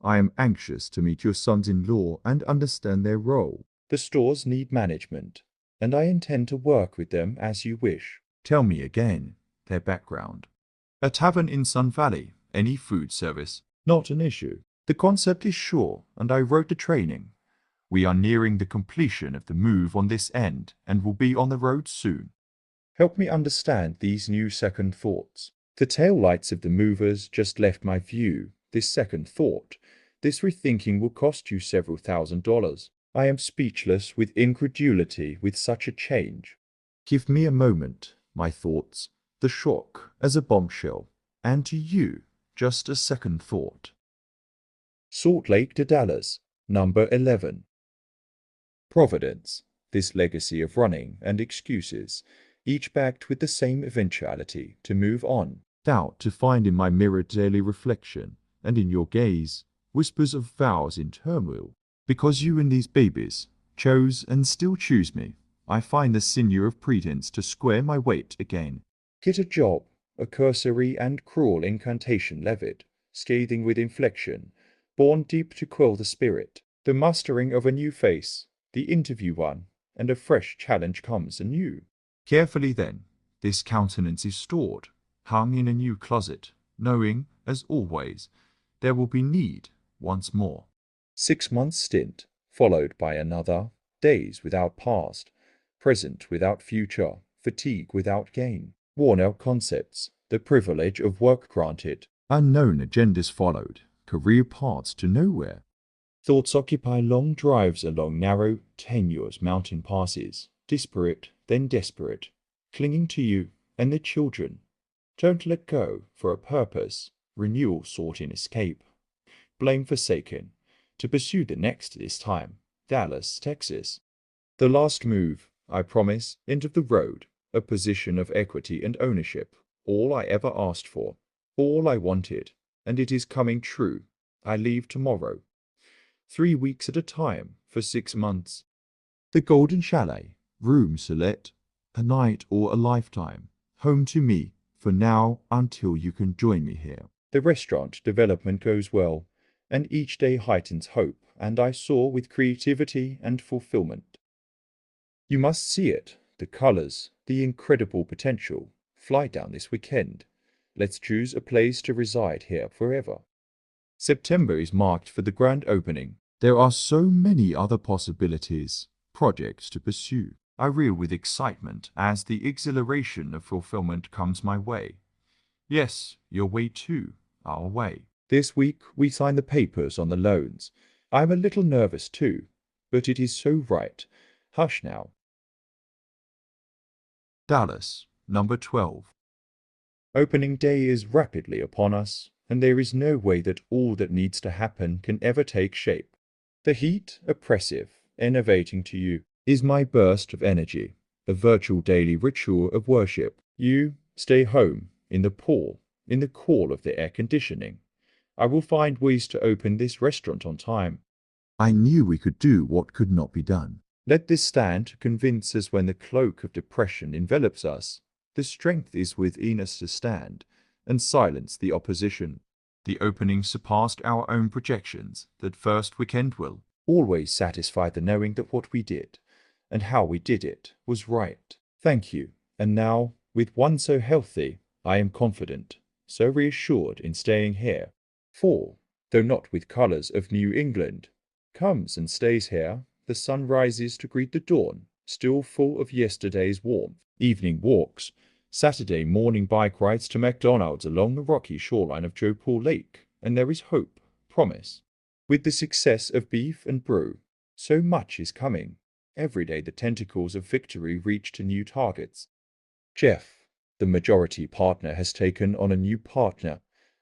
I am anxious to meet your sons-in-law and understand their role. The stores need management, and I intend to work with them as you wish. Tell me again their background. A tavern in Sun Valley, any food service, not an issue. The concept is sure, and I wrote the training. We are nearing the completion of the move on this end and will be on the road soon. Help me understand these new second thoughts. The taillights of the movers just left my view. This second thought, this rethinking will cost you several $1,000s. I am speechless with incredulity with such a change. Give me a moment, my thoughts, the shock as a bombshell, and to you, just a second thought. Salt Lake to Dallas, number 11. Providence, this legacy of running and excuses, each backed with the same eventuality to move on. Doubt to find in my mirrored daily reflection, and in your gaze, whispers of vows in turmoil. Because you and these babies chose and still choose me, I find the sinew of pretense to square my weight again. Get a job, a cursory and cruel incantation levied, scathing with inflection, born deep to quell the spirit. The mustering of a new face, the interview won, and a fresh challenge comes anew. Carefully then, this countenance is stored, hung in a new closet, knowing, as always, there will be need once more. 6 months stint, followed by another, days without past, present without future, fatigue without gain, worn-out concepts, the privilege of work granted, unknown agendas followed, career paths to nowhere. Thoughts occupy long drives along narrow, tenuous mountain passes, disparate, then desperate, clinging to you and the children. Don't let go for a purpose, renewal sought in escape. Blame forsaken, to pursue the next this time, Dallas, Texas. The last move, I promise, end of the road, a position of equity and ownership, all I ever asked for, all I wanted, and it is coming true. I leave tomorrow. 3 weeks at a time for 6 months. The Golden Chalet, room select, a night or a lifetime, home to me, for now until you can join me here. The restaurant development goes well, and each day heightens hope, and I soar with creativity and fulfillment. You must see it, the colors, the incredible potential. Fly down this weekend. Let's choose a place to reside here forever. September is marked for the grand opening. There are so many other possibilities, projects to pursue. I reel with excitement as the exhilaration of fulfillment comes my way. Yes, your way too, our way. This week we sign the papers on the loans. I'm a little nervous too, but it is so right. Hush now. Dallas, number 12. Opening day is rapidly upon us, and there is no way that all that needs to happen can ever take shape. The heat, oppressive, enervating to you, is my burst of energy, a virtual daily ritual of worship. You stay home, in the pour, in the call of the air conditioning. I will find ways to open this restaurant on time. I knew we could do what could not be done. Let this stand to convince us when the cloak of depression envelops us. The strength is within us to stand and silence the opposition. The opening surpassed our own projections. That first weekend will always satisfy the knowing that what we did, and how we did it, was right. Thank you. And now, with one so healthy, I am confident, so reassured in staying here. For, though not with colors of New England, comes and stays here, the sun rises to greet the dawn, still full of yesterday's warmth. Evening walks, Saturday morning bike rides to McDonald's along the rocky shoreline of Jopal Lake, and there is hope, promise. With the success of beef and brew, so much is coming. Every day the tentacles of victory reach to new targets. Jeff, the majority partner, has taken on a new partner,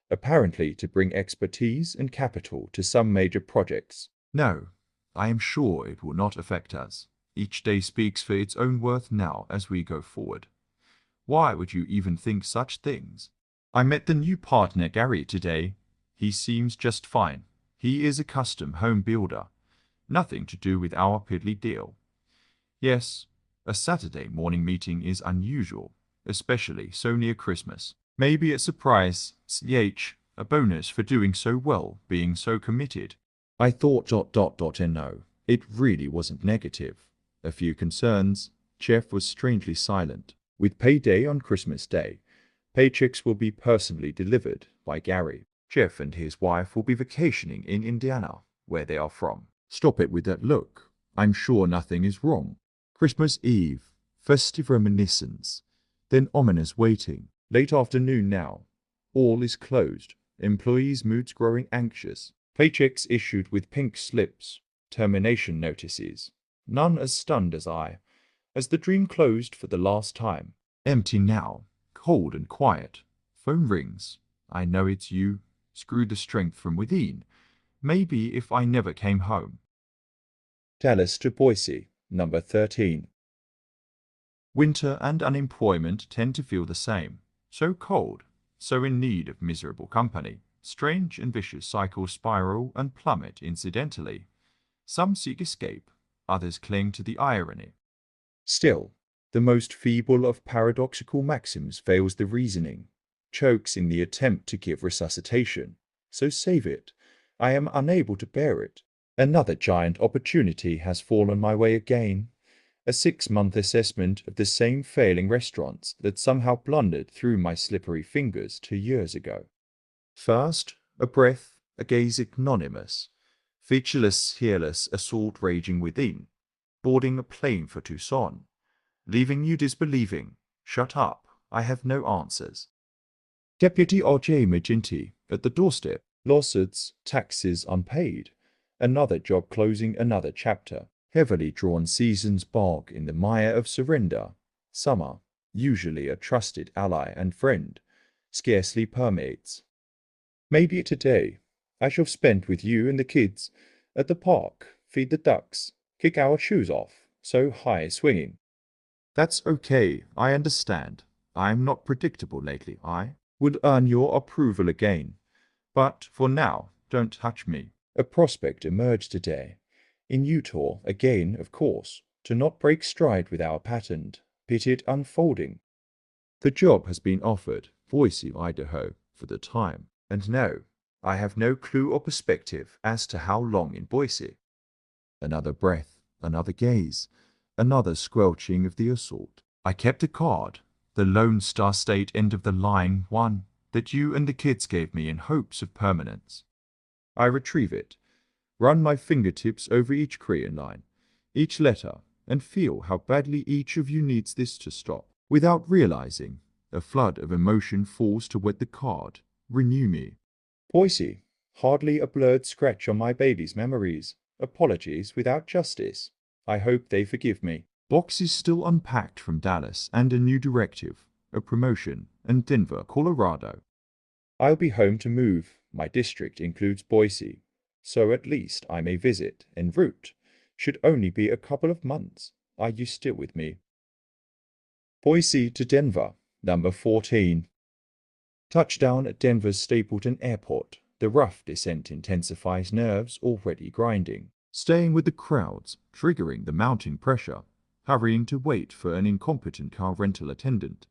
apparently to bring expertise and capital to some major projects. No, I am sure it will not affect us. Each day speaks for its own worth now as we go forward. Why would you even think such things? I met the new partner Gary today. He seems just fine. He is a custom home builder. Nothing to do with our piddly deal. Yes, a Saturday morning meeting is unusual, especially so near Christmas. Maybe a surprise, a bonus for doing so well, being so committed. I thought ... and no, it really wasn't negative. A few concerns. Jeff was strangely silent. With payday on Christmas Day, paychecks will be personally delivered by Gary. Jeff and his wife will be vacationing in Indiana, where they are from. Stop it with that look. I'm sure nothing is wrong. Christmas Eve, festive reminiscence, then ominous waiting. Late afternoon now. All is closed. Employees' moods growing anxious. Paychecks issued with pink slips. Termination notices. None as stunned as I, as the dream closed for the last time. Empty now, cold and quiet. Phone rings. I know it's you. Screw the strength from within. Maybe if I never came home. Dallas to Boise, number 13. Winter and unemployment tend to feel the same. So cold, so in need of miserable company. Strange and vicious cycles spiral and plummet incidentally. Some seek escape, others cling to the irony. Still, the most feeble of paradoxical maxims fails the reasoning, chokes in the attempt to give resuscitation. So save it. I am unable to bear it. Another giant opportunity has fallen my way again. A 6-month assessment of the same failing restaurants that somehow blundered through my slippery fingers 2 years ago. First, a breath, a gaze anonymous. Featureless, hairless assault raging within. Boarding a plane for Tucson. Leaving you disbelieving. Shut up, I have no answers. Deputy R.J. McGinty at the doorstep. Lawsuits, taxes unpaid. Another job closing another chapter. Heavily drawn seasons bog in the mire of surrender. Summer, usually a trusted ally and friend, scarcely permeates. Maybe today I shall spend with you and the kids at the park, feed the ducks, kick our shoes off, so high swinging. That's okay, I understand. I'm not predictable lately. I would earn your approval again. But for now, don't touch me. A prospect emerged today. In Utah, again, of course, to not break stride with our patent, pitted unfolding. The job has been offered, Boise, Idaho, for the time. And no, I have no clue or perspective as to how long in Boise. Another breath, another gaze, another squelching of the assault. I kept a card, the Lone Star State end of the line one, that you and the kids gave me in hopes of permanence. I retrieve it, run my fingertips over each crayon line, each letter, and feel how badly each of you needs this to stop. Without realizing, a flood of emotion falls to wet the card, renew me. Boise, hardly a blurred scratch on my baby's memories. Apologies without justice. I hope they forgive me. Boxes still unpacked from Dallas and a new directive, a promotion, and Denver, Colorado. I'll be home to move. My district includes Boise, so at least I may visit en route. Should only be a couple of months. Are you still with me? Boise to Denver, number 14. Touchdown at Denver's Stapleton Airport. The rough descent intensifies nerves already grinding. Staying with the crowds, triggering the mounting pressure. Hurrying to wait for an incompetent car rental attendant.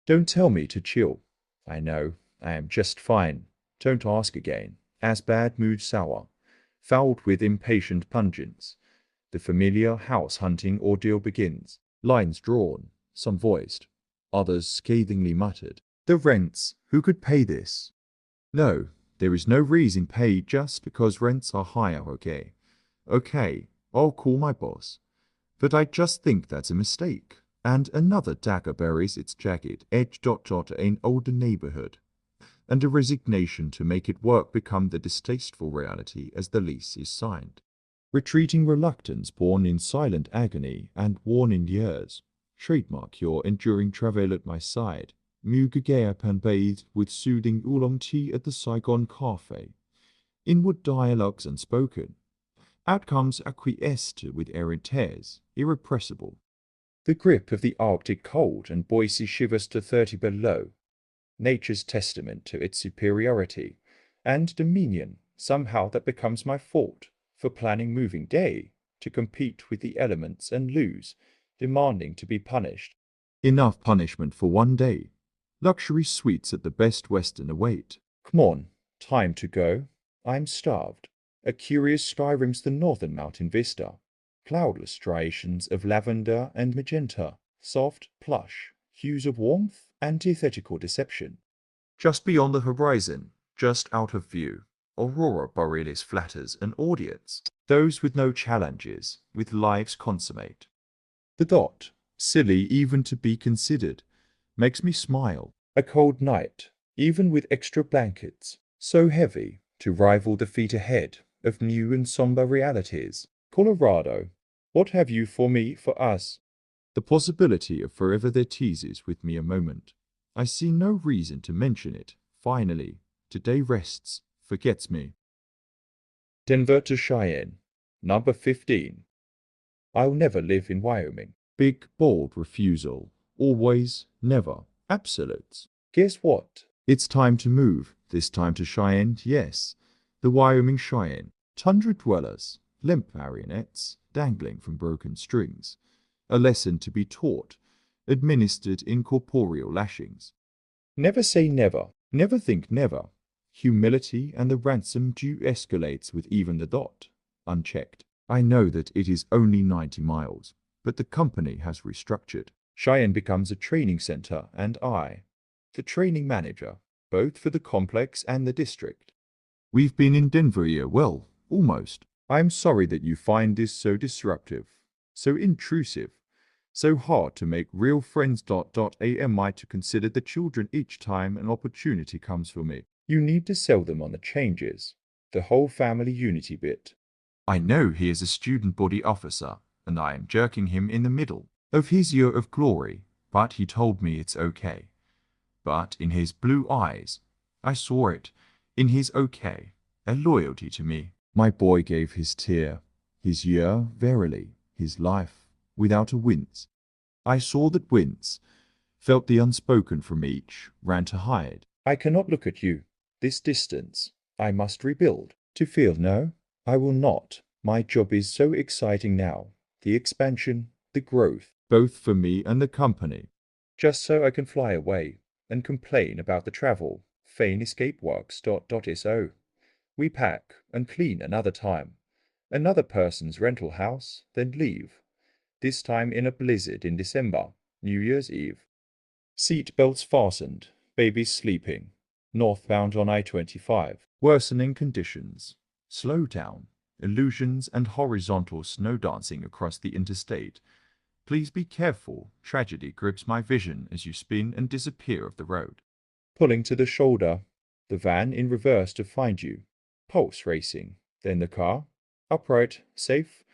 Don't tell me to chill. I know, I am just fine. Don't ask again. As bad mood sour. Fouled with impatient pungence. The familiar house-hunting ordeal begins. Lines drawn, some voiced, others scathingly muttered. The rents, who could pay this? No, there is no reason paid just because rents are higher, okay? Okay, I'll call my boss. But I just think that's a mistake. and another dagger buries its jagged edge in older neighborhood, and a resignation to make it work become the distasteful reality as the lease is signed. Retreating reluctance born in silent agony and worn in years, trademark your enduring travail at my side, Mugagea pan bathed with soothing oolong tea at the Saigon Cafe. Inward dialogues unspoken. Outcomes acquiesced with errant tears, irrepressible. The grip of the Arctic cold and Boise shivers to 30 below. Nature's testament to its superiority, and dominion somehow that becomes my fault for planning moving day to compete with the elements and lose, demanding to be punished. Enough punishment for one day. Luxury suites at the Best Western await. Come on, time to go. I'm starved. A curious sky rims the northern mountain vista. Cloudless striations of lavender and magenta, soft, plush, hues of warmth, antithetical deception. Just beyond the horizon, just out of view, Aurora Borealis flatters an audience, those with no challenges, with lives consummate. The dot, silly even to be considered, makes me smile. A cold night, even with extra blankets, so heavy to rival the feet ahead of new and somber realities. Colorado, what have you for me, for us? The possibility of forever there teases with me a moment. I see no reason to mention it. Finally, today rests, forgets me. Denver to Cheyenne, number 15. I'll never live in Wyoming. Big, bold refusal. Always, never. Absolutes. Guess what? It's time to move. This time to Cheyenne, yes. The Wyoming Cheyenne. Tundra dwellers. Limp marionettes, dangling from broken strings. A lesson to be taught, administered in corporeal lashings. Never say never. Never think never. Humility and the ransom due escalates with even the dot, unchecked. I know that it is only 90 miles, but the company has restructured. Cheyenne becomes a training center and I, the training manager, both for the complex and the district. We've been in Denver a year, well, almost. I'm sorry that you find this so disruptive, so intrusive, so hard to make real friends. Am I to consider the children each time an opportunity comes for me? You need to sell them on the changes, the whole family unity bit. I know he is a student body officer, and I am jerking him in the middle of his year of glory, but he told me it's okay. But in his blue eyes, I saw it, in his okay, a loyalty to me. My boy gave his tear, his year, verily, his life, without a wince. I saw that wince, felt the unspoken from each, ran to hide. I cannot look at you. This distance, I must rebuild. To feel, no, I will not. My job is so exciting now. The expansion, the growth, both for me and the company. Just so I can fly away and complain about the travel. Feign escape works. So. We pack and clean another time. Another person's rental house, then leave. This time in a blizzard in December, New Year's Eve. Seat belts fastened, babies sleeping. Northbound on I-25. Worsening conditions. Slow down. Illusions and horizontal snow dancing across the interstate. Please be careful. Tragedy grips my vision as you spin and disappear off the road. Pulling to the shoulder. The van in reverse to find you. Pulse racing. Then the car. Upright, safe.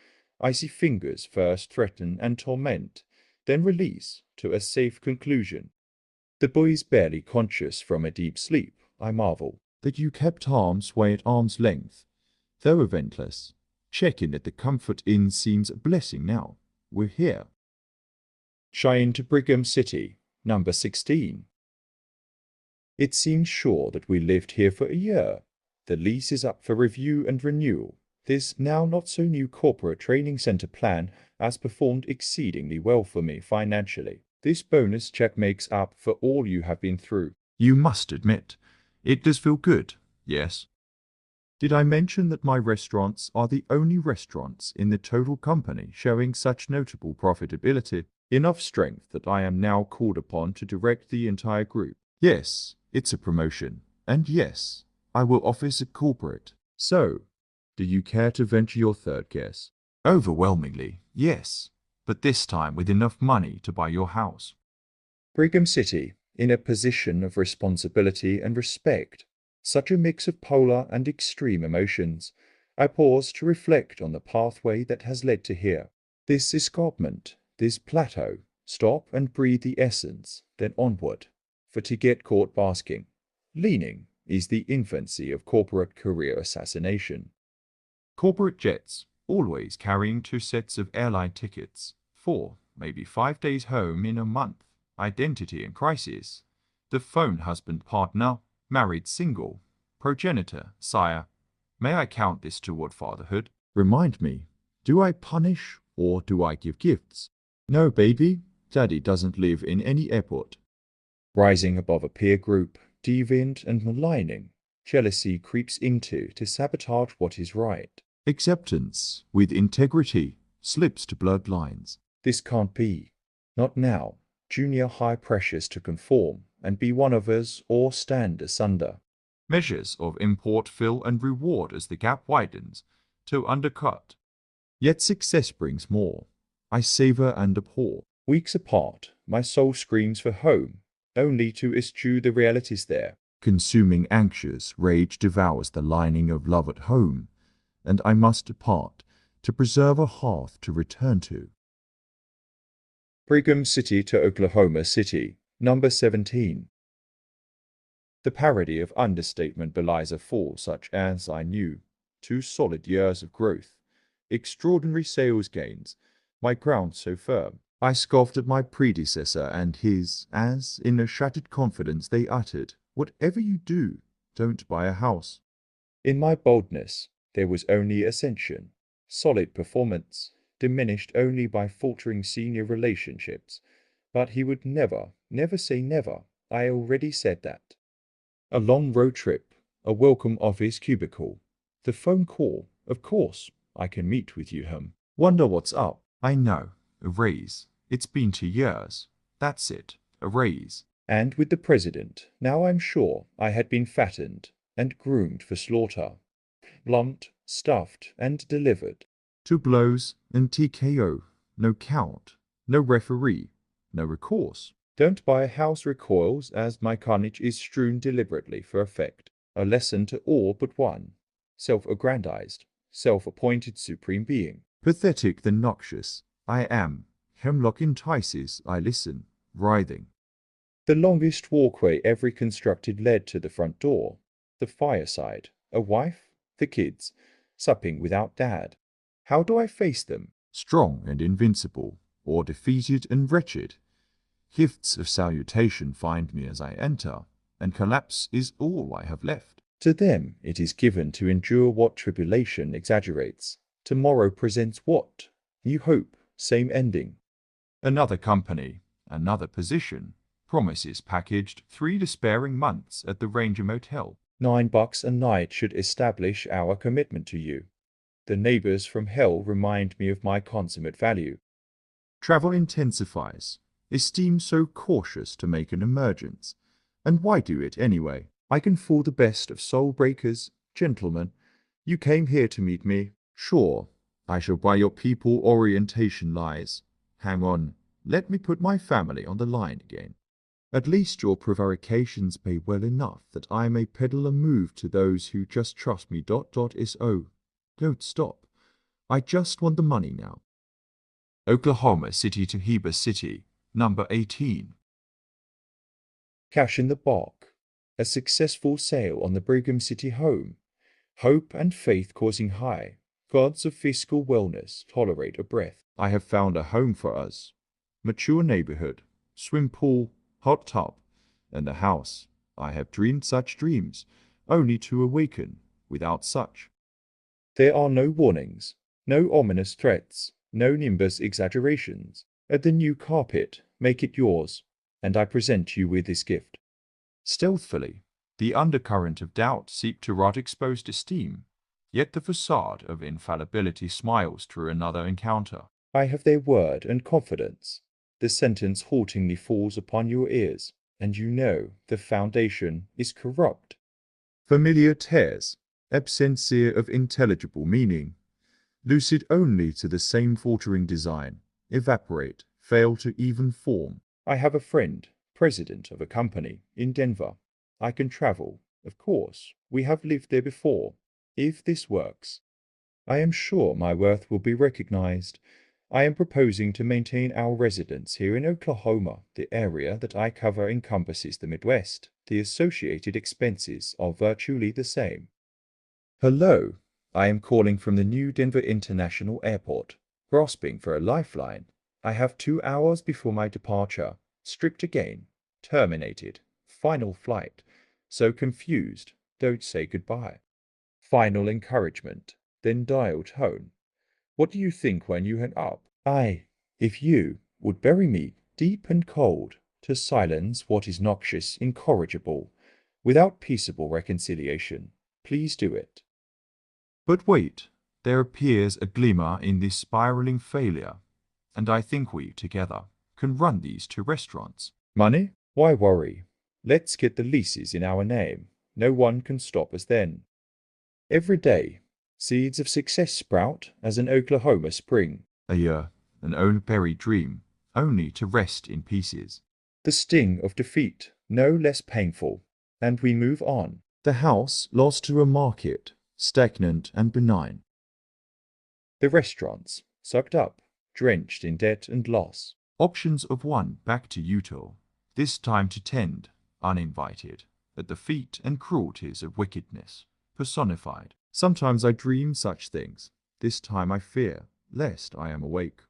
Icy fingers first threaten and torment, then release to a safe conclusion. The boy's barely conscious from a deep sleep. I marvel that you kept arms way at arm's length, though eventless. Check-in at the Comfort Inn seems a blessing now. We're here. Cheyenne to Brigham City, number 16. It seems sure that we lived here for a year. The lease is up for review and renewal. This now not so new corporate training center plan has performed exceedingly well for me financially. This bonus check makes up for all you have been through. You must admit, it does feel good, yes? Did I mention that my restaurants are the only restaurants in the total company showing such notable profitability? Enough strength that I am now called upon to direct the entire group. Yes, it's a promotion. And yes, I will office a corporate. So, do you care to venture your third guess? Overwhelmingly, yes. but this time with enough money to buy your house. Brigham City, in a position of responsibility and respect, such a mix of polar and extreme emotions. I pause to reflect on the pathway that has led to here. This escarpment, this plateau. Stop and breathe the essence, then onward. For to get caught basking, leaning, is the infancy of corporate career assassination. Corporate jets, always carrying 2 sets of airline tickets, 4, maybe 5 days home in a month, identity in crisis. The phone husband partner, married single, progenitor, sire. May I count this toward fatherhood? Remind me, do I punish or do I give gifts? No, baby, Daddy doesn't live in any airport. Rising above a peer group, deviant and maligning, jealousy creeps into to sabotage what is right. Acceptance, with integrity, slips to blurred lines. This can't be. Not now. Junior high pressures to conform and be one of us or stand asunder. Measures of import fill and reward as the gap widens, to undercut. Yet success brings more. I savor and abhor. Weeks apart, my soul screams for home, only to eschew the realities there. Consuming anxious rage devours the lining of love at home, and I must depart to preserve a hearth to return to. Brigham City to Oklahoma City, number 17. The parody of understatement belies a fall such as I knew. 2 solid years of growth, extraordinary sales gains, my ground so firm. I scoffed at my predecessor and his, as, in a shattered confidence, they uttered, "Whatever you do, don't buy a house." In my boldness, there was only ascension, solid performance, diminished only by faltering senior relationships. But he would never, never say never. I already said that. A long road trip, a welcome office cubicle, the phone call, of course, I can meet with you, Wonder what's up. I know, a raise. It's been 2 years. That's it, a raise. And with the president, now I'm sure I had been fattened and groomed for slaughter. Blunt, stuffed, and delivered. 2 blows and TKO, no count, no referee, no recourse. Don't buy a house recoils as my carnage is strewn deliberately for effect. A lesson to all but one. Self-aggrandized, self-appointed supreme being. Pathetic than noxious, I am. Hemlock entices, I listen, writhing. The longest walkway ever constructed led to the front door. The fireside, a wife, the kids, supping without dad. How do I face them? Strong and invincible, or defeated and wretched? Gifts of salutation find me as I enter, and collapse is all I have left. To them it is given to endure what tribulation exaggerates. Tomorrow presents what? New hope, same ending. Another company, another position. Promises packaged 3 despairing months at the Ranger Motel. $9 a night should establish our commitment to you. The neighbors from hell remind me of my consummate value. Travel intensifies. Esteem so cautious to make an emergence. And why do it anyway? I can fool the best of soul breakers, gentlemen. You came here to meet me. Sure, I shall buy your people orientation lies. Hang on, let me put my family on the line again. At least your prevarications pay well enough that I may peddle a move to those who just trust me. So, don't stop. I just want the money now. Oklahoma City to Heber City, number 18. Cash in the bark. A successful sale on the Brigham City home. Hope and faith causing high. Gods of fiscal wellness tolerate a breath. I have found a home for us. Mature neighborhood, swim pool, hot tub, and a house. I have dreamed such dreams, only to awaken without such. There are no warnings, no ominous threats, no nimbus exaggerations. At the new carpet, make it yours, and I present you with this gift. Stealthily, the undercurrent of doubt seeped to rot exposed esteem, yet the facade of infallibility smiles through another encounter. I have their word and confidence. The sentence haltingly falls upon your ears, and you know the foundation is corrupt. Familiar tears, absentia of intelligible meaning, lucid only to the same faltering design. evaporate, fail to even form. I have a friend, president of a company in Denver. I can travel. Of course, we have lived there before. If this works, I am sure my worth will be recognized. I am proposing to maintain our residence here in Oklahoma. The area that I cover encompasses the Midwest. The associated expenses are virtually the same. Hello, I am calling from the new Denver International Airport, grasping for a lifeline. I have 2 hours before my departure. Stripped again. Terminated. Final flight. So confused. Don't say goodbye. Final encouragement. Then dial tone. What do you think when you hang up? If you would bury me deep and cold, to silence what is noxious, incorrigible, without peaceable reconciliation, please do it. But wait, there appears a glimmer in this spiraling failure, and I think we, together, can run these 2 restaurants. Money? Why worry? Let's get the leases in our name. No one can stop us then. Every day, seeds of success sprout as an Oklahoma spring. A year, an unburied dream, only to rest in pieces. The sting of defeat, no less painful, and we move on. The house lost to a market, stagnant and benign. The restaurants, sucked up, drenched in debt and loss. Options of one back to Utah, this time to tend, uninvited, at the feet and cruelties of wickedness, personified. Sometimes I dream such things. This time I fear, lest I am awake.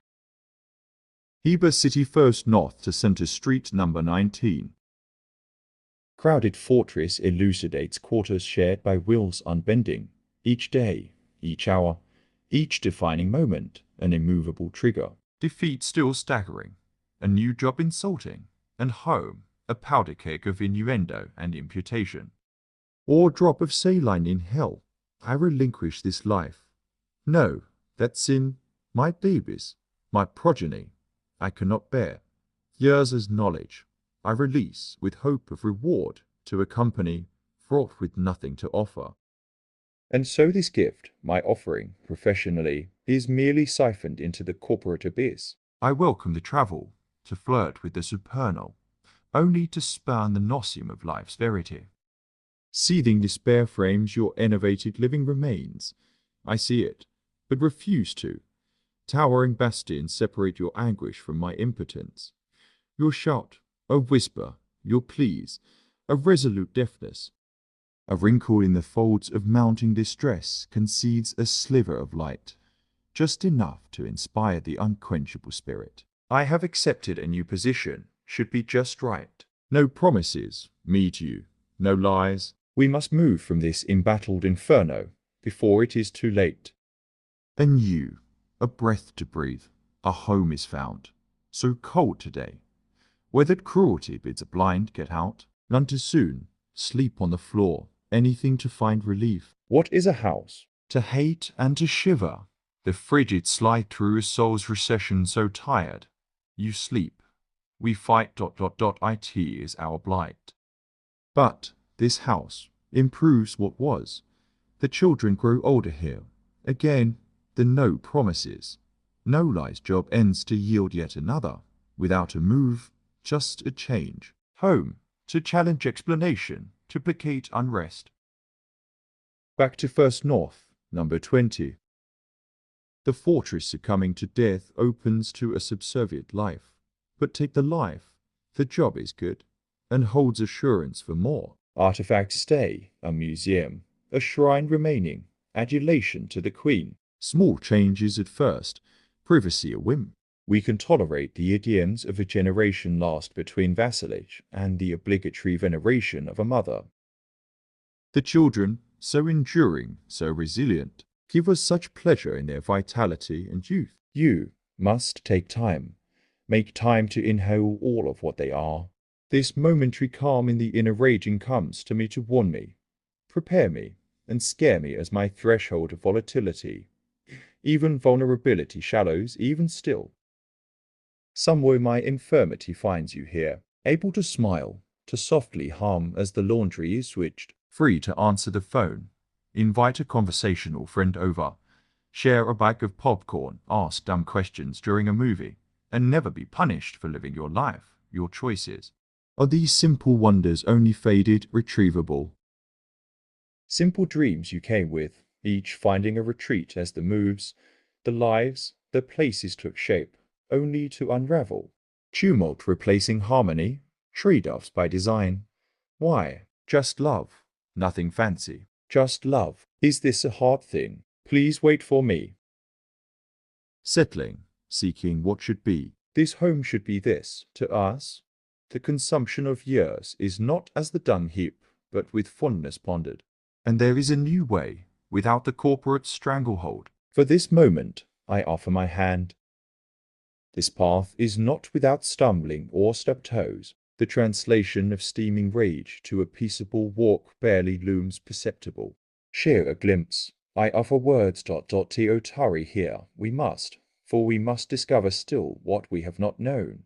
Heber City First North to Center Street number 19. Crowded fortress elucidates quarters shared by wills unbending. Each day, each hour, each defining moment, an immovable trigger. Defeat still staggering, a new job insulting, and home, a powder keg of innuendo and imputation. Or drop of saline in hell. I relinquish this life. No, that sin, my babies, my progeny, I cannot bear. Years as knowledge, I release with hope of reward to a company fraught with nothing to offer. And so this gift, my offering, professionally, is merely siphoned into the corporate abyss. I welcome the travel, to flirt with the supernal, only to spurn the nosim of life's verity. Seething despair frames your enervated living remains. I see it, but refuse to. Towering bastions separate your anguish from my impotence. Your shout, a whisper, your pleas, a resolute deafness. A wrinkle in the folds of mounting distress concedes a sliver of light, just enough to inspire the unquenchable spirit. I have accepted a new position, should be just right. No promises, me to you, no lies. We must move from this embattled inferno, before it is too late. And you, a breath to breathe, a home is found, so cold today. Weathered cruelty bids a blind get out, none too soon, sleep on the floor, anything to find relief. What is a house? To hate and to shiver, the frigid slide through a soul's recession so tired. You sleep, we fight. It is our blight. But this house improves what was. The children grow older here. Again, the no promises. No lies job ends to yield yet another, without a move, just a change. Home, to challenge explanation, to placate unrest. Back to First North, number 20. The fortress succumbing to death opens to a subservient life. But take the life, the job is good, and holds assurance for more. Artifacts stay, a museum, a shrine remaining, adulation to the Queen. Small changes at first, privacy a whim. We can tolerate the idioms of a generation lost between vassalage and the obligatory veneration of a mother. The children, so enduring, so resilient, give us such pleasure in their vitality and youth. You must take time. Make time to inhale all of what they are. This momentary calm in the inner raging comes to me to warn me, prepare me, and scare me as my threshold of volatility. Even vulnerability shallows even still. Somewhere my infirmity finds you here, able to smile, to softly hum as the laundry is switched, free to answer the phone, invite a conversational friend over, share a bag of popcorn, ask dumb questions during a movie. and never be punished for living your life, your choices. Are these simple wonders only faded, retrievable? Simple dreams you came with, each finding a retreat as the moves, the lives, the places took shape, only to unravel. Tumult replacing harmony, tree doves by design. Why? Just love. Nothing fancy. Just love. Is this a hard thing? Please wait for me. Settling, seeking what should be. This home should be this, to us. The consumption of years is not as the dung heap, but with fondness pondered. And there is a new way, without the corporate stranglehold. For this moment, I offer my hand. This path is not without stumbling or stubbed toes. The translation of steaming rage to a peaceable walk barely looms perceptible. Share a glimpse. I offer words. To tarry here, we must, for we must discover still what we have not known.